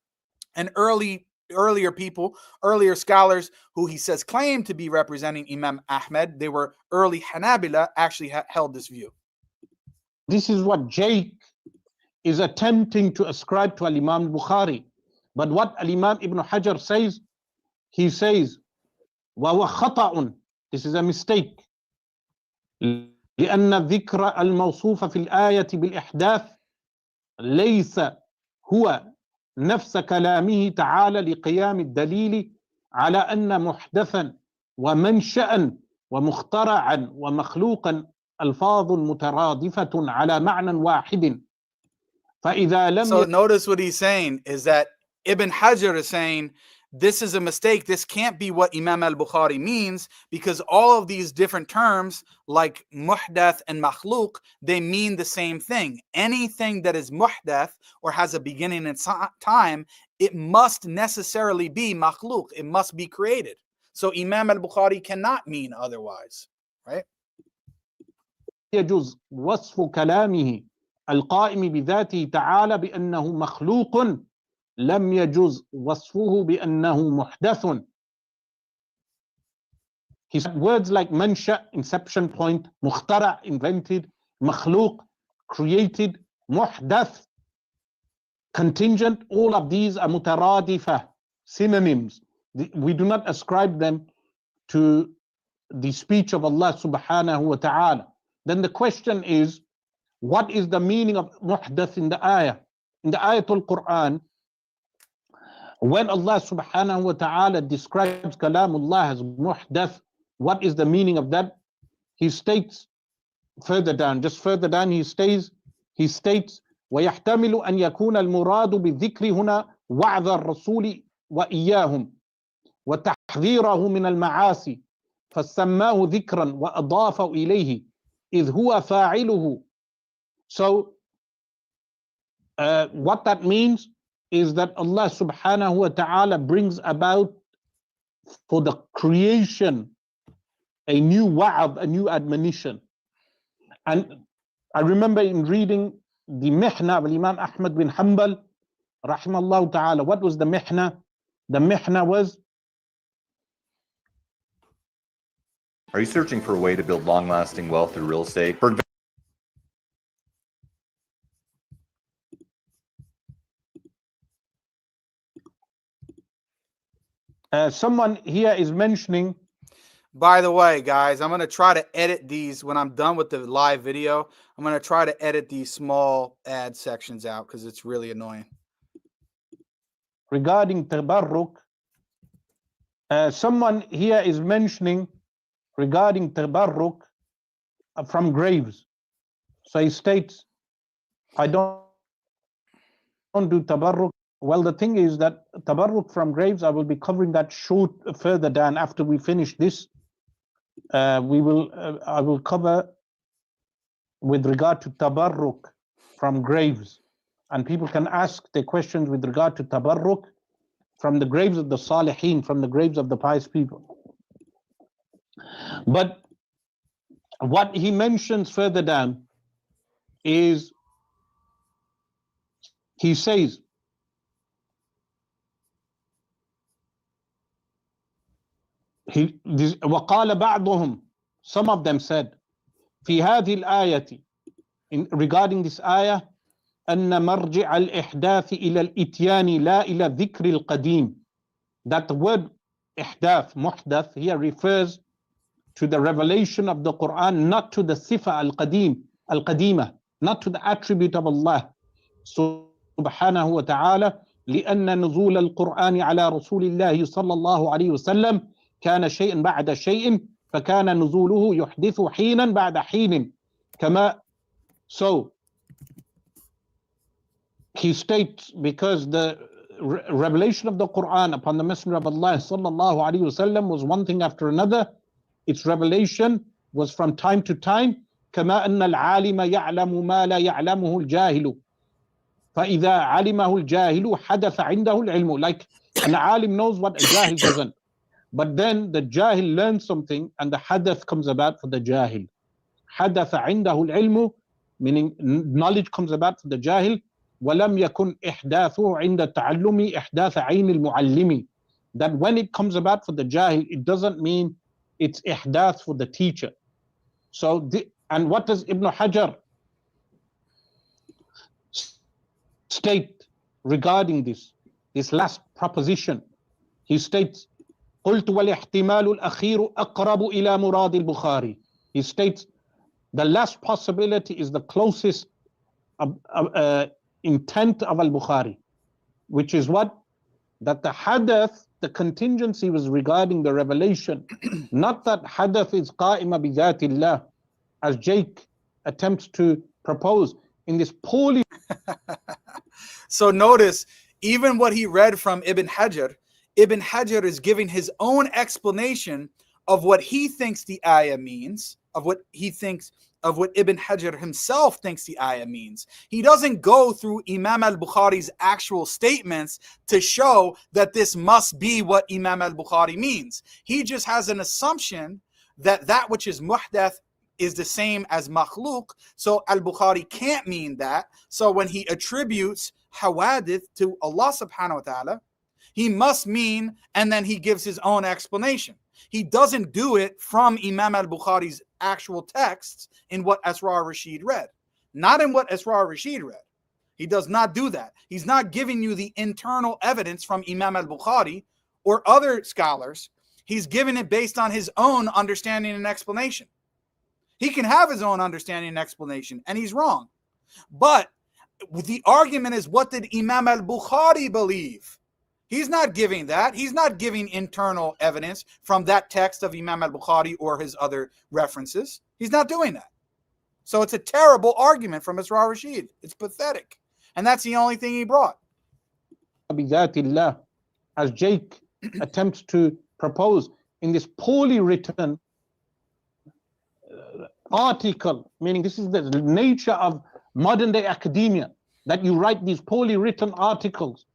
and earlier people, earlier scholars who he says claim to be representing Imam Ahmad, they were early Hanabila, actually held this view. This is what Jake is attempting to ascribe to Al-Imam Bukhari. But what Al-Imam Ibn Hajar says, he says, وَهُوَ خَطَأٌ. This is a mistake. لأن الذكر الموصوف في الآية بالإحداث ليس هو نفس كلامه تعالى لقيام الدليل على أن محدثا ومنشأ ومخترعا ومخلوقا ألفاظ مترادفة على معنى واحد. فإذا لم... So notice what he's saying is that Ibn Hajar is saying this is a mistake. This can't be what Imam al-Bukhari means, because all of these different terms like muhdath and makhluq, they mean the same thing. Anything that is muhdath or has a beginning in time, it must necessarily be makhluq. It must be created. So Imam al-Bukhari cannot mean otherwise, right? يجوز وصف كلامه القائم بذاته تعالى بأنه مخلوق لم يجوز وصفه بأنه محدث. He said words like mansha, inception point, مخترع, invented, مخلوق, created, محدث, contingent, all of these are مترادفة, synonyms. We do not ascribe them to the speech of Allah subhanahu wa ta'ala. Then the question is, what is the meaning of muhdath in the ayah? In the ayatul Quran, when Allah subhanahu wa ta'ala describes kalamullah as muhdath, what is the meaning of that? He states further down, just further down, he states وَيَحْتَمِلُ أَنْ يَكُونَ الْمُرَادُ بِالذِّكْرِ هُنَا وَعْظَ الرَّسُولِ وَإِيَّاهُمْ وتحذيره من المعاصي فسماه ذكرا وأضاف إليه إذ هو فاعله. So what that means is that Allah subhanahu wa ta'ala brings about for the creation a new wa'ad, a new admonition. And I remember in reading the Mihna of Imam Ahmad bin Hanbal rahimahullah ta'ala, what was the Mihna? The Mihna was, are you searching for a way to build long-lasting wealth through real estate? someone here is mentioning. By the way, guys, I'm going to try to edit these when I'm done with the live video. I'm going to try to edit these small ad sections out because it's really annoying. Regarding tabarruk, someone here is mentioning regarding tabarruk from graves. So he states, I don't do tabarruk. Well, the thing is that tabarruk from graves, I will be covering that short further down after we finish this. I will cover with regard to tabarruk from graves, and people can ask their questions with regard to tabarruk from the graves of the salihin, from the graves of the pious people. But what he mentions further down is, he says, وقال بعضهم, some of them said, في هذه الآية, regarding this ayah, أن مرجع الإحداث إلى الإتيان لا إلى ذكر القديم. That the word إحداث, muhdath, here refers to the revelation of the Quran, not to the sifa al-qadimah, not to the attribute of Allah subhanahu wa ta'ala. لأن نزول القرآن على رسول الله صلى الله عليه وسلم كان شيئا بعد شيء فكان نزوله يحدث حينا بعد حين كما. So he states, because the revelation of the Quran upon the Messenger of Allah sallallahu alaihi wasallam was one thing after another. Its revelation was from time to time. كما أن العالم يعلم ما لا يعلمه الجاهل فإذا علمه الجاهل حدث عنده العلم. Like an alim knows what a jahil doesn't. But then the jahil learns something and the hadath comes about for the jahil. حدث عنده العلم, meaning knowledge comes about for the jahil. ولم يكن إحداثه عند التعلم إحداث عين المعلم. That when it comes about for the jahil, it doesn't mean it's ihdath for the teacher. So, and what does Ibn Hajar state regarding this last proposition? He states, قلت والاحتمال الأخير أقرب إلى مراد البخاري. He states, the last possibility is the closest intent of al-Bukhari, which is what? That the hadath, the contingency was regarding the revelation, not that hadath is qa'ima bi dhatillah, as Jake attempts to propose in this poorly. So notice, even what he read from Ibn Hajar is giving his own explanation of what he thinks the ayah means, of what Ibn Hajar himself thinks the ayah means. He doesn't go through Imam al-Bukhari's actual statements to show that this must be what Imam al-Bukhari means. He just has an assumption that that which is muhdath is the same as makhluk, so al-Bukhari can't mean that. So when he attributes hawadith to Allah subhanahu wa ta'ala, he must mean, and then he gives his own explanation. He doesn't do it from Imam al-Bukhari's actual texts in what Asrar Rashid read. Not in what Asrar Rashid read. He does not do that. He's not giving you the internal evidence from Imam al-Bukhari or other scholars. He's giving it based on his own understanding and explanation. He can have his own understanding and explanation, and he's wrong. But the argument is, what did Imam al-Bukhari believe? He's not giving that. He's not giving internal evidence from that text of Imam al-Bukhari or his other references. He's not doing that. So it's a terrible argument from Asrar Rashid. It's pathetic. And that's the only thing he brought. As Jake attempts to propose in this poorly written article, meaning this is the nature of modern day academia, that you write these poorly written articles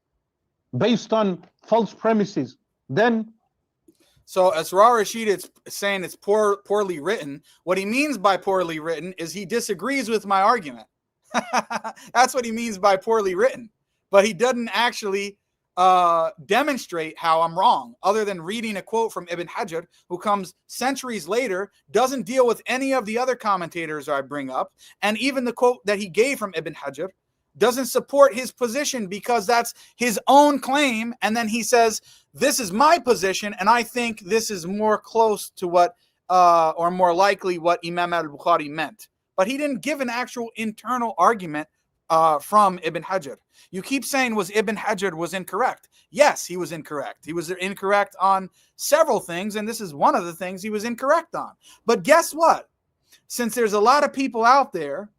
based on false premises. Then so Asrar Rashid is saying it's poorly written. What he means by poorly written is he disagrees with my argument. That's what he means by poorly written. But he doesn't actually demonstrate how I'm wrong, other than reading a quote from Ibn Hajar, who comes centuries later, doesn't deal with any of the other commentators I bring up, and even the quote that he gave from Ibn Hajar doesn't support his position, because that's his own claim, and then he says, this is my position, and I think this is more close to what, or more likely what Imam al-Bukhari meant. But he didn't give an actual internal argument from Ibn Hajar. You keep saying was Ibn Hajar was incorrect. Yes, he was incorrect. He was incorrect on several things, and this is one of the things he was incorrect on. But guess what? Since there's a lot of people out there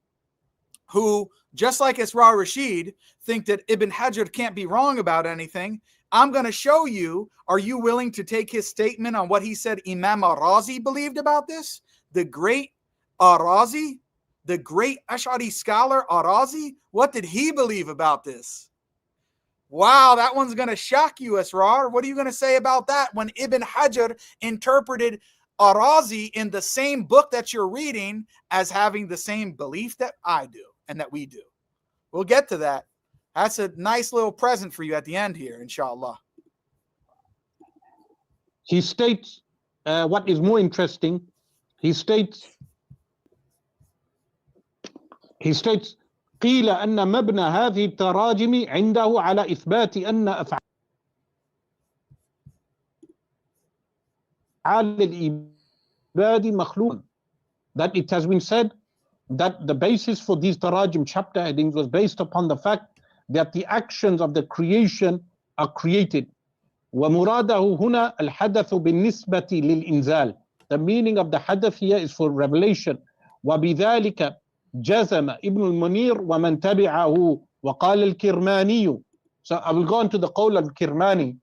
who, just like Asrar Rashid, think that Ibn Hajar can't be wrong about anything, I'm going to show you. Are you willing to take his statement on what he said Imam al-Razi believed about this? The great al-Razi, the great Ash'ari scholar al-Razi, what did he believe about this? Wow, that one's going to shock you, Asrar. What are you going to say about that when Ibn Hajar interpreted al-Razi in the same book that you're reading as having the same belief that I do and that we do? We'll get to that. That's a nice little present for you at the end here, inshallah. he states what is more interesting. He states قيل أن مبنى هذه التراجم عنده على إثبات أن أفعال العباد مخلوق. That it has been said that the basis for these tarajim chapter headings was based upon the fact that the actions of the creation are created. ومراده هنا الحدث بالنسبة للإنزال. The meaning of the hadath here is for revelation. وبذلك جزم ابن المنير ومن تبعه وقال الكرماني. So I will go on to the qawl al-Kirmani.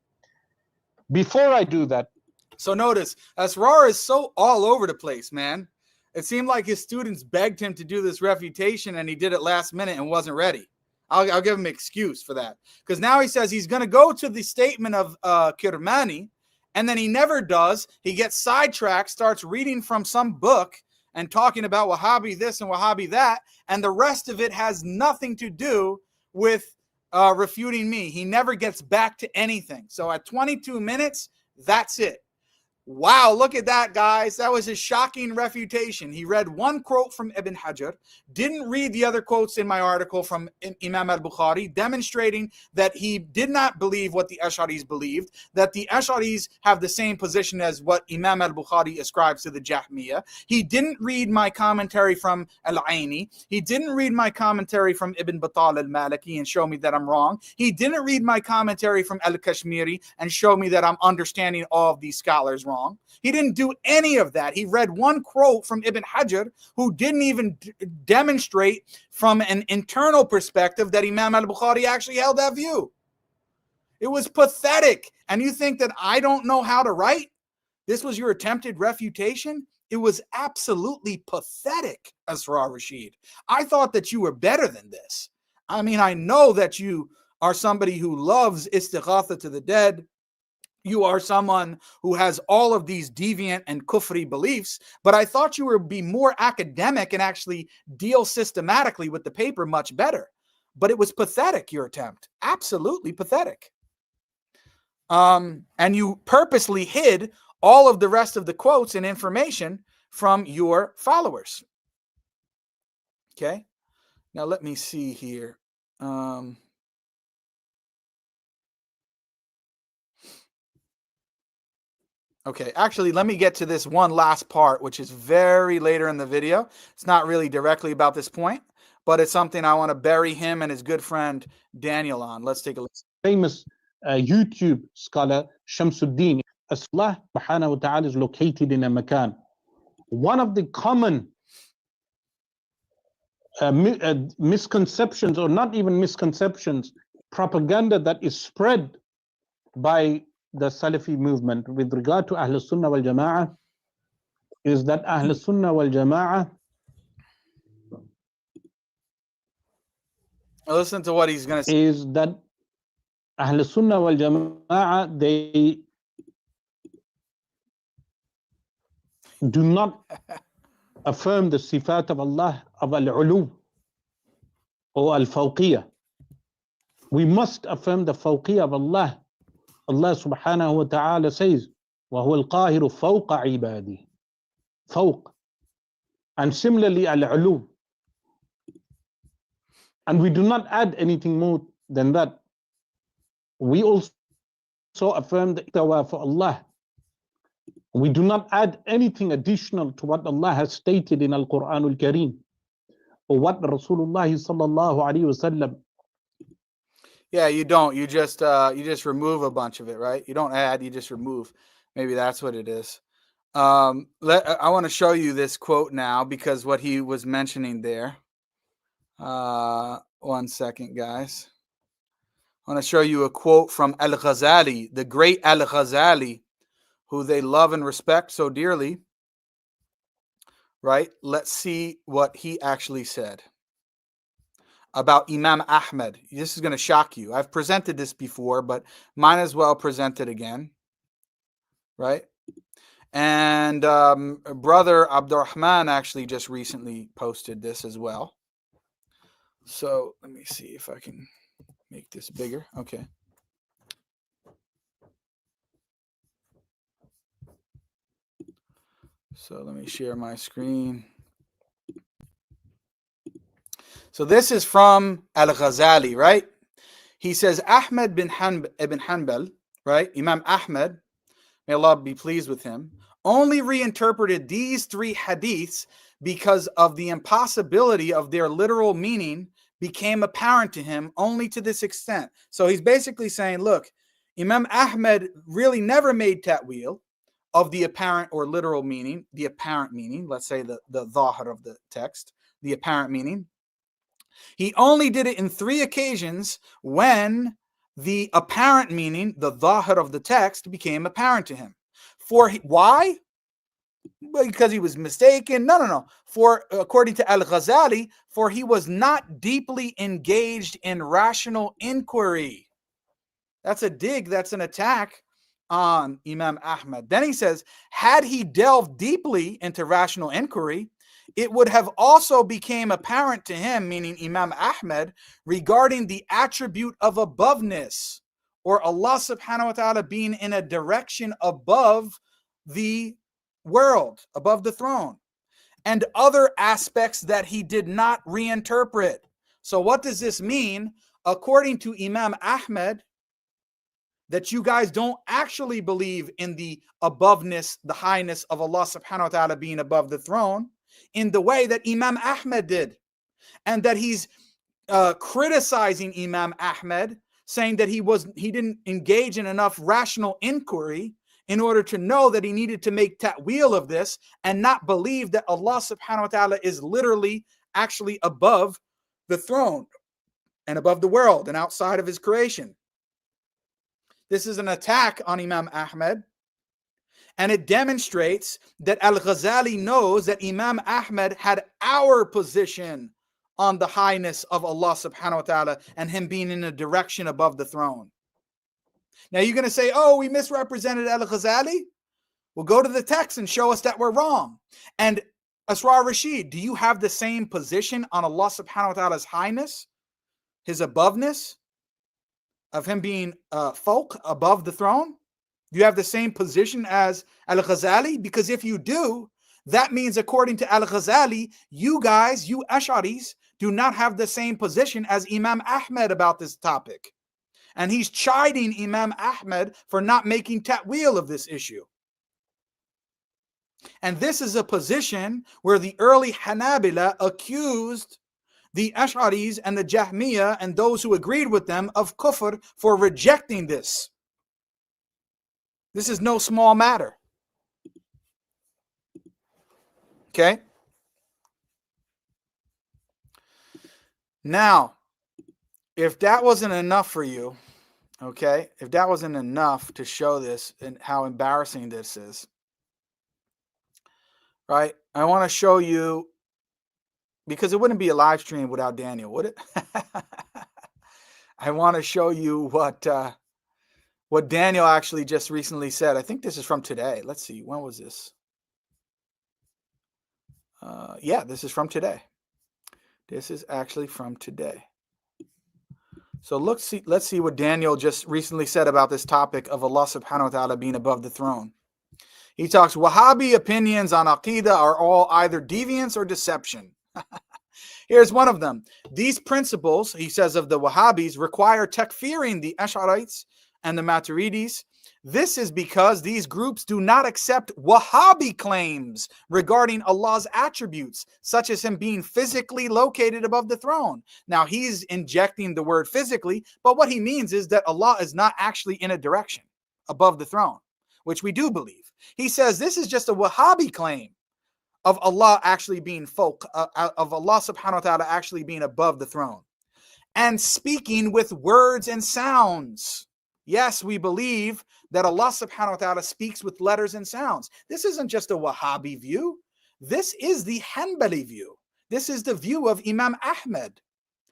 Before I do that, so notice Asrar is so all over the place, man. It seemed like his students begged him to do this refutation and he did it last minute and wasn't ready. I'll give him an excuse for that, because now he says he's going to go to the statement of Kirmani, and then he never does. He gets sidetracked, starts reading from some book and talking about Wahhabi this and Wahhabi that, and the rest of it has nothing to do with refuting me. He never gets back to anything. So at 22 minutes, that's it. Wow, look at that, guys. That was a shocking refutation. He read one quote from Ibn Hajar, didn't read the other quotes in my article from Imam al-Bukhari, demonstrating that he did not believe what the Ash'aris believed, that the Ash'aris have the same position as what Imam al-Bukhari ascribes to the Jahmiyyah. He didn't read my commentary from Al-Aini. He didn't read my commentary from Ibn Battal al-Maliki and show me that I'm wrong. He didn't read my commentary from Al-Kashmiri and show me that I'm understanding all of these scholars wrong. He didn't do any of that. He read one quote from Ibn Hajar, who didn't even demonstrate from an internal perspective that Imam al-Bukhari actually held that view. It was pathetic. And you think that I don't know how to write? This was your attempted refutation? It was absolutely pathetic, Asrar Rashid. I thought that you were better than this. I mean, I know that you are somebody who loves istighatha to the dead. You are someone who has all of these deviant and kufri beliefs, but I thought you would be more academic and actually deal systematically with the paper much better. But it was pathetic, your attempt. Absolutely pathetic. And you purposely hid all of the rest of the quotes and information from your followers. Okay. Now let me see here. Okay, actually, let me get to this one last part, which is very later in the video. It's not really directly about this point, but it's something I want to bury him and his good friend Daniel on. Let's take a look. Famous YouTube scholar Shamsuddin. Allah subhanahu wa ta'ala is located in a makan. One of the common misconceptions, or not even misconceptions, propaganda that is spread by the Salafi movement with regard to Ahl Sunnah wal Jama'ah is that Ahl Sunnah wal Jama'ah, listen to what he's going to say, is that Ahl Sunnah wal Jama'ah, they do not affirm the sifat of Allah, of al-ulu or al-fawqiyah. We must affirm the fawqiyah of Allah. Allah subhanahu wa ta'ala says, وَهُوَ الْقَاهِرُ فَوْقَ عِبَادِهِ. Fawq. And similarly, al-ulu. And we do not add anything more than that. We also affirm the istawa for Allah. We do not add anything additional to what Allah has stated in Al-Quran Al-Kareem or what Rasulullah sallallahu alaihi wasallam. Yeah, you don't. You just remove a bunch of it, right? You don't add, you just remove. Maybe that's what it is. I want to show you this quote now because what he was mentioning there. 1 second, guys. I want to show you a quote from Al-Ghazali, the great Al-Ghazali, who they love and respect so dearly, right? Let's see what he actually said about Imam Ahmed. This is going to shock you. I've presented this before, but might as well present it again, right? And brother Abdurrahman actually just recently posted this as well. So let me see if I can make this bigger. Okay. So let me share my screen. So this is from Al-Ghazali, right? He says, Ahmed ibn Hanbal, right? Imam Ahmed, may Allah be pleased with him, only reinterpreted these 3 hadiths because of the impossibility of their literal meaning became apparent to him only to this extent. So he's basically saying, look, Imam Ahmed really never made ta'wil of the apparent or literal meaning, the apparent meaning, let's say the dhahir of the text, the apparent meaning. He only did it in 3 occasions when the apparent meaning, the dhahir of the text, became apparent to him. Why? Because he was mistaken? No. For, according to Al-Ghazali, for he was not deeply engaged in rational inquiry. That's a dig, that's an attack on Imam Ahmed. Then he says, had he delved deeply into rational inquiry, it would have also became apparent to him, meaning Imam Ahmed, regarding the attribute of aboveness, or Allah subhanahu wa ta'ala being in a direction above the world, above the throne, and other aspects that he did not reinterpret. So what does this mean? According to Imam Ahmed, that you guys don't actually believe in the aboveness, the highness of Allah subhanahu wa ta'ala being above the throne in the way that Imam Ahmed did. And that he's criticizing Imam Ahmed, saying that he didn't engage in enough rational inquiry in order to know that he needed to make ta'wil of this and not believe that Allah subhanahu wa ta'ala is literally actually above the throne and above the world and outside of his creation. This is an attack on Imam Ahmed, and it demonstrates that Al-Ghazali knows that Imam Ahmed had our position on the highness of Allah subhanahu wa ta'ala and him being in a direction above the throne. Now you're going to say, oh, we misrepresented Al-Ghazali? Well, go to the text and show us that we're wrong. And Asrar Rashid, do you have the same position on Allah subhanahu wa ta'ala's highness, his aboveness, of him being folk above the throne? Do you have the same position as Al-Ghazali? Because if you do, that means according to Al-Ghazali, you guys, you Ash'aris, do not have the same position as Imam Ahmed about this topic. And he's chiding Imam Ahmed for not making ta'wil of this issue. And this is a position where the early Hanabila accused the Ash'aris and the Jahmiyyah and those who agreed with them of kufr for rejecting this. This is no small matter. Okay? Now, if that wasn't enough for you, okay, if that wasn't enough to show this and how embarrassing this is, right, I want to show you, because it wouldn't be a live stream without Daniel, would it? I want to show you what Daniel actually just recently said. I think this is from today. Let's see, when was this? Yeah, this is from today. This is actually from today. So let's see what Daniel just recently said about this topic of Allah subhanahu wa ta'ala being above the throne. He talks, Wahhabi opinions on Aqidah are all either deviance or deception. Here's one of them. These principles, he says, of the Wahhabis require takfiring the Ash'arites and the Maturidis. This is because these groups do not accept Wahhabi claims regarding Allah's attributes, such as him being physically located above the throne. Now, he's injecting the word physically, but what he means is that Allah is not actually in a direction above the throne, which we do believe. He says this is just a Wahhabi claim of Allah actually being of Allah subhanahu wa ta'ala actually being above the throne and speaking with words and sounds. Yes, we believe that Allah subhanahu wa ta'ala speaks with letters and sounds. This isn't just a Wahhabi view. This is the Hanbali view. This is the view of Imam Ahmed.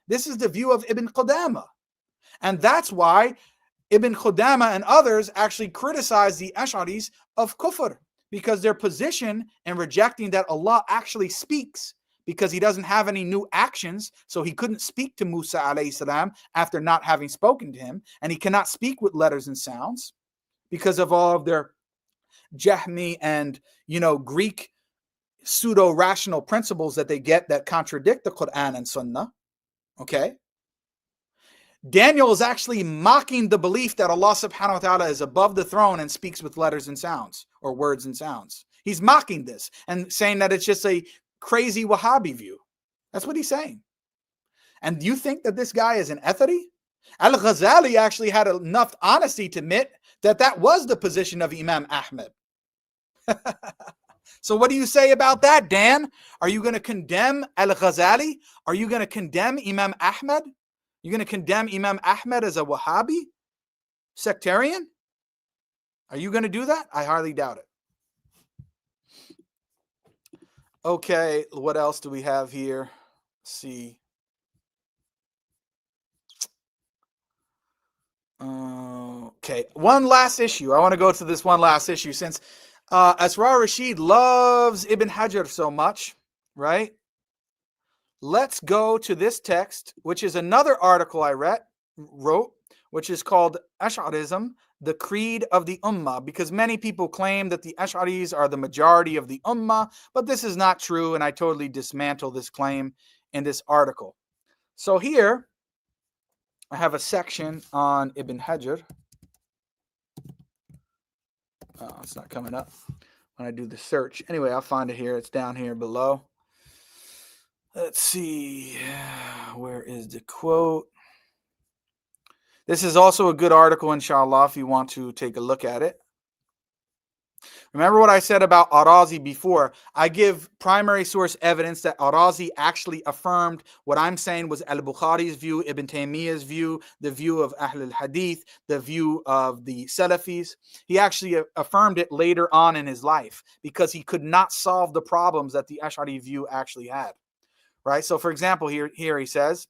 This is the view of Ibn Qudama. And that's why Ibn Qudama and others actually criticize the Ash'aris of kufr, because their position in rejecting that Allah actually speaks, because he doesn't have any new actions, so he couldn't speak to Musa alayhi salam after not having spoken to him, and he cannot speak with letters and sounds because of all of their Jahmi and Greek pseudo-rational principles that they get that contradict the Quran and Sunnah. Okay? Daniel is actually mocking the belief that Allah subhanahu wa ta'ala is above the throne and speaks with letters and sounds, or words and sounds. He's mocking this and saying that it's just a crazy Wahhabi view. That's what he's saying. And you think that this guy is an Athari? Al-Ghazali actually had enough honesty to admit that that was the position of Imam Ahmed. So what do you say about that, Dan? Are you going to condemn Al-Ghazali? Are you going to condemn Imam Ahmed? You're going to condemn Imam Ahmed as a Wahhabi sectarian? Are you going to do that? I hardly doubt it. Okay, what else do we have here? Let's see. Okay, one last issue. I want to go to this one last issue since Asrar Rashid loves Ibn Hajar so much, right? Let's go to this text, which is another article I wrote, which is called Ash'arism, the Creed of the Ummah, because many people claim that the Ash'aris are the majority of the Ummah, but this is not true, and I totally dismantle this claim in this article. So here, I have a section on Ibn Hajar. Oh, it's not coming up when I do the search. Anyway, I'll find it here. It's down here below. Let's see. Where is the quote? This is also a good article, inshallah, if you want to take a look at it. Remember what I said about Arazi before. I give primary source evidence that Arazi actually affirmed what I'm saying was al-Bukhari's view, Ibn Taymiyyah's view, the view of Ahl al-Hadith, the view of the Salafis. He actually affirmed it later on in his life because he could not solve the problems that the Ash'ari view actually had. Right? So, for example, here he says,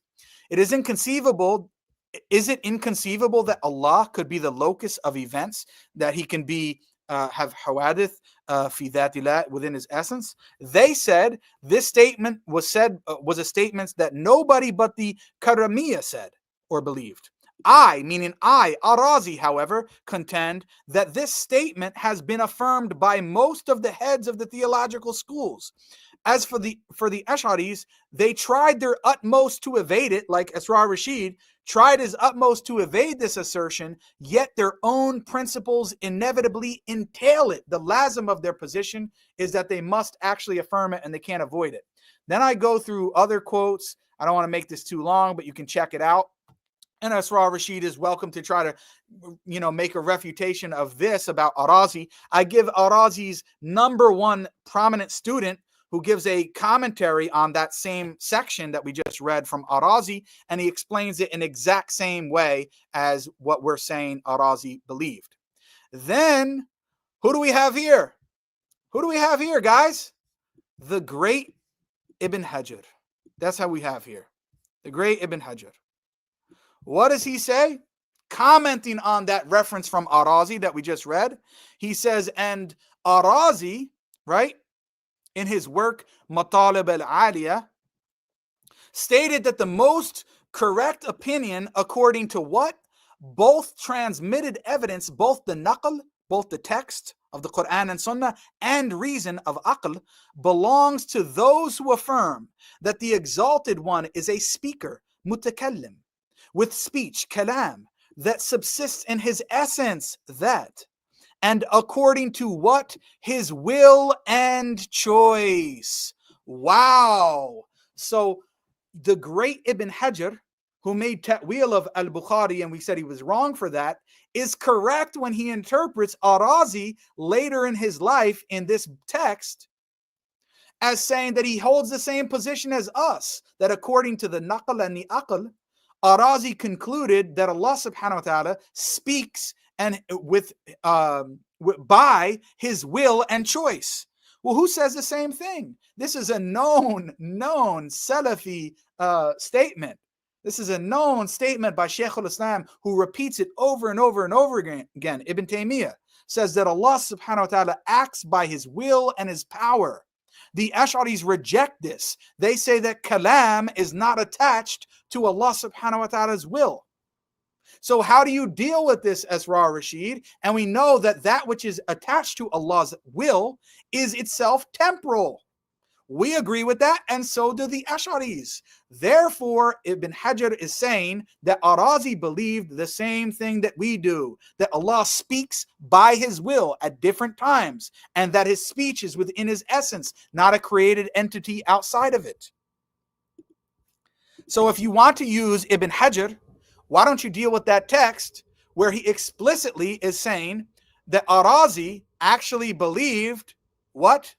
is it inconceivable that Allah could be the locus of events, that he can be have hawadith fi dhatillah within his essence? They said this statement was a statement that nobody but the Karamiyya said or believed. I, meaning I, Arazi, however, contend that this statement has been affirmed by most of the heads of the theological schools. As for the Ash'aris, they tried their utmost to evade it, like Asrar Rashid tried his utmost to evade this assertion, yet their own principles inevitably entail it. The lazim of their position is that they must actually affirm it and they can't avoid it. Then I go through other quotes. I don't want to make this too long, but you can check it out. And Asrar Rashid is welcome to try to, make a refutation of this about Arazi. I give Arazi's #1 prominent student who gives a commentary on that same section that we just read from Arazi, and he explains it in the exact same way as what we're saying Arazi believed. Then, who do we have here? Who do we have here, guys? The great Ibn Hajar. That's how we have here. The great Ibn Hajar. What does he say? Commenting on that reference from Arazi that we just read, he says, and Arazi, right, in his work Matalib al-Aliyah, stated that the most correct opinion according to what? Both transmitted evidence, both the naql, both the text of the Quran and Sunnah, and reason of aql, belongs to those who affirm that the Exalted One is a speaker, mutakallim, with speech, kalam, that subsists in his essence, that, and according to what? His will and choice. Wow. So the great Ibn Hajar, who made ta'wil of al-Bukhari, and we said he was wrong for that, is correct when he interprets Arazi later in his life in this text as saying that he holds the same position as us, that according to the naql and the aql, Arazi concluded that Allah subhanahu wa ta'ala speaks and by his will and choice. Well, who says the same thing? This is a known Salafi statement. This is a known statement by Shaykh al-Islam, who repeats it over and over and over again. Ibn Taymiyyah says that Allah subhanahu wa ta'ala acts by his will and his power. The Ash'aris reject this. They say that kalam is not attached to Allah subhanahu wa ta'ala's will. So how do you deal with this, Asrar Rashid? And we know that that which is attached to Allah's will is itself temporal. We agree with that, and so do the Ash'aris. Therefore, Ibn Hajar is saying that Arazi believed the same thing that we do, that Allah speaks by his will at different times, and that his speech is within his essence, not a created entity outside of it. So if you want to use Ibn Hajar, why don't you deal with that text where he explicitly is saying that Arazi actually believed what?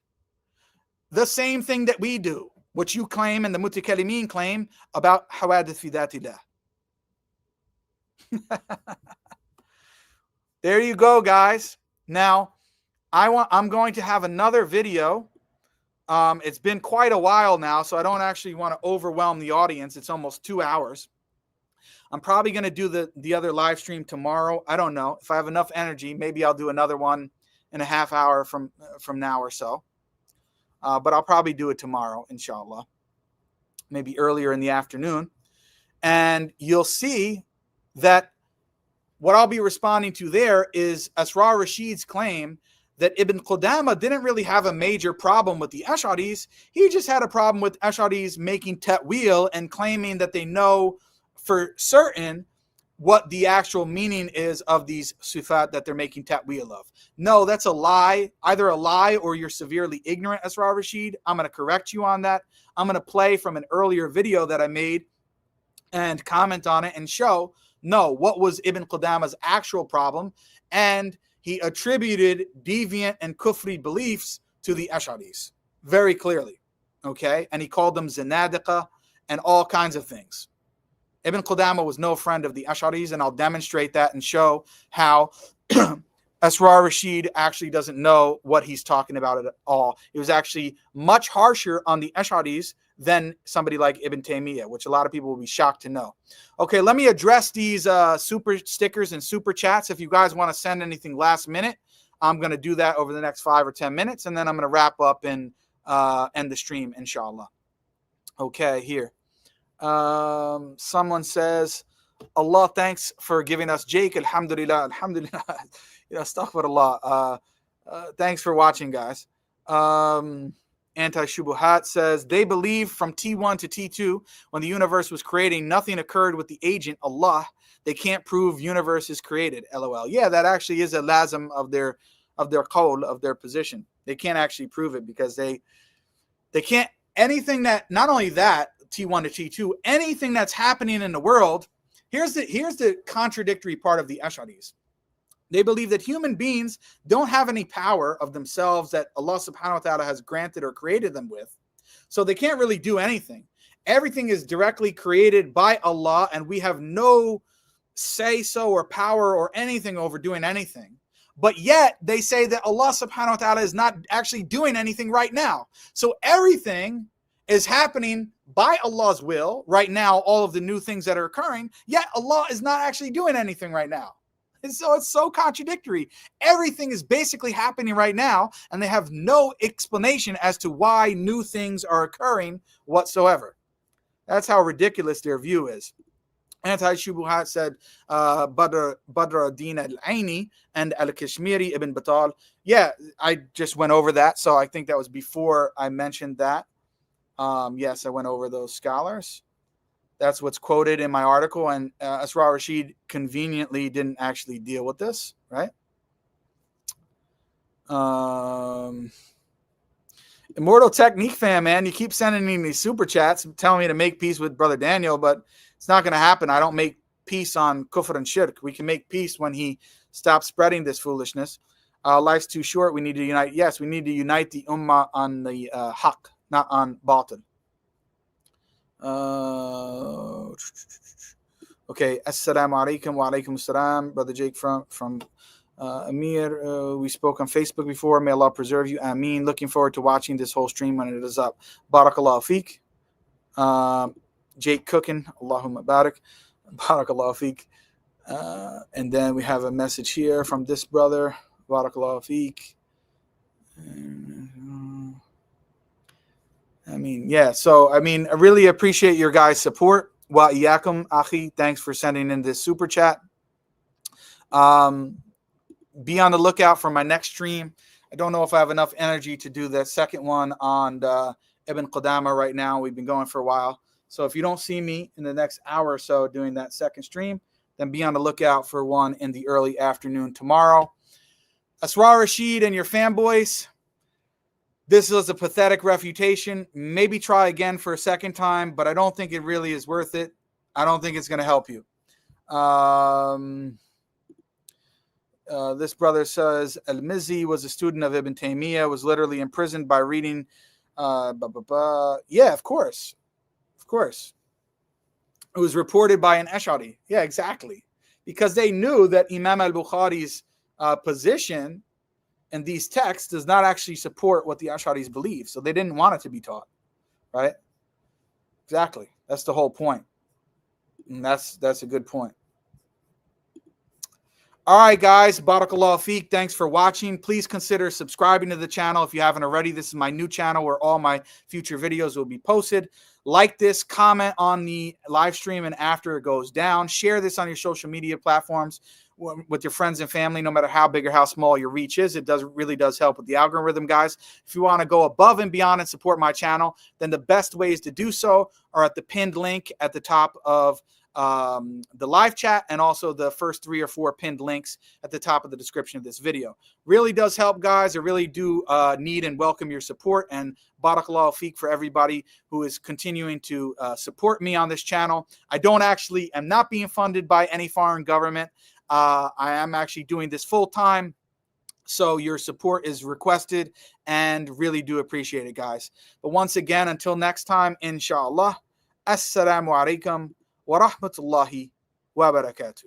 The same thing that we do, which you claim and the Mutakallimin claim about Hawadith fi Dhatillah. There you go, guys. Now, I'm going to have another video. It's been quite a while now, so I don't actually want to overwhelm the audience. It's almost 2 hours. I'm probably going to do the other live stream tomorrow. I don't know. If I have enough energy, maybe I'll do another one in a half hour from now or so. But I'll probably do it tomorrow, inshallah. Maybe earlier in the afternoon. And you'll see that what I'll be responding to there is Asrar Rashid's claim that Ibn Qudama didn't really have a major problem with the Ash'aris. He just had a problem with Ash'aris making ta'wil and claiming that they know for certain what the actual meaning is of these sifat that they're making ta'wil of. No, that's a lie. Either a lie or you're severely ignorant, Asrar Rashid. I'm going to correct you on that. I'm going to play from an earlier video that I made and comment on it and show, no, what was Ibn Qudama's actual problem. And he attributed deviant and kufri beliefs to the Ash'aris very clearly. Okay? And he called them zanadiqa and all kinds of things. Ibn Qudama was no friend of the Ash'aris, and I'll demonstrate that and show how Asrar Rashid actually doesn't know what he's talking about at all. It was actually much harsher on the Ash'aris than somebody like Ibn Taymiyyah, which a lot of people will be shocked to know. Okay, let me address these super stickers and super chats. If you guys want to send anything last minute, I'm going to do that over the next 5 or 10 minutes, and then I'm going to wrap up and end the stream, inshallah. Okay, here. Someone says, Allah, thanks for giving us Jake. Alhamdulillah, alhamdulillah. Astaghfirullah. Thanks for watching, guys. Anti-Shubuhat says, they believe from T1 to T2, when the universe was creating, nothing occurred with the agent, Allah. They can't prove universe is created, LOL. Yeah, that actually is a lazim of their qawl, of their position. They can't actually prove it because they can't, anything that, not only that, T1 to T2, anything that's happening in the world, here's the contradictory part of the Ash'aris. They believe that human beings don't have any power of themselves that Allah subhanahu wa ta'ala has granted or created them with. So they can't really do anything. Everything is directly created by Allah, and we have no say-so or power or anything over doing anything. But yet they say that Allah subhanahu wa ta'ala is not actually doing anything right now. So everything is happening by Allah's will right now, all of the new things that are occurring, yet Allah is not actually doing anything right now. And so it's so contradictory. Everything is basically happening right now, and they have no explanation as to why new things are occurring whatsoever. That's how ridiculous their view is. Anti-Shubuhat said, Badr ad-Din al-Aini and al-Kashmiri ibn Battal. Yeah, I just went over that, so I think that was before I mentioned that. Yes, I went over those scholars. That's what's quoted in my article, and Asrar Rashid conveniently didn't actually deal with this, right? Immortal Technique fan, man, you keep sending me these super chats telling me to make peace with Brother Daniel, but it's not going to happen. I don't make peace on kufr and shirk. We can make peace when he stops spreading this foolishness. Life's too short. We need to unite. Yes, we need to unite the ummah on the haqq, not on batil. Okay, assalamu alaikum wa alaikum assalam, Brother Jake from Amir. We spoke on Facebook before. May Allah preserve you. Ameen. Looking forward to watching this whole stream when it is up. Barakallahu feek. Jake cooking. Allahumma barak. Barakallahu feek. And then we have a message here from this brother. Barakallahu feek. So, I really appreciate your guys' support. Wa iyakum, akhi. Thanks for sending in this super chat. Be on the lookout for my next stream. I don't know if I have enough energy to do the second one on Ibn Qudama right now. We've been going for a while. So if you don't see me in the next hour or so doing that second stream, then be on the lookout for one in the early afternoon tomorrow. Asrar Rashid and your fanboys, this was a pathetic refutation. Maybe try again for a second time, but I don't think it really is worth it. I don't think it's going to help you. This brother says, Al-Mizzi was a student of Ibn Taymiyyah, was literally imprisoned by reading. Yeah, of course. Of course. It was reported by an Ash'ari. Yeah, exactly. Because they knew that Imam al-Bukhari's position in these texts does not actually support what the Ash'aris believe. So they didn't want it to be taught. Right? Exactly. That's the whole point. And that's a good point. All right, guys. Barakallahu feek. Thanks for watching. Please consider subscribing to the channel if you haven't already. This is my new channel where all my future videos will be posted. Like this, comment on the live stream, and after it goes down, share this on your social media platforms with your friends and family, no matter how big or how small your reach is. It really does help with the algorithm, guys. If you want to go above and beyond and support my channel, then the best ways to do so are at the pinned link at the top of the live chat, and also the first 3 or 4 pinned links at the top of the description of this video. Really does help, guys. I really do need and welcome your support, and barakallahu feek for everybody who is continuing to support me on this channel. I am not being funded by any foreign government. I am actually doing this full time. So your support is requested, and really do appreciate it, guys. But once again, until next time, inshallah, assalamu alaikum wa rahmatullahi wa barakatuh.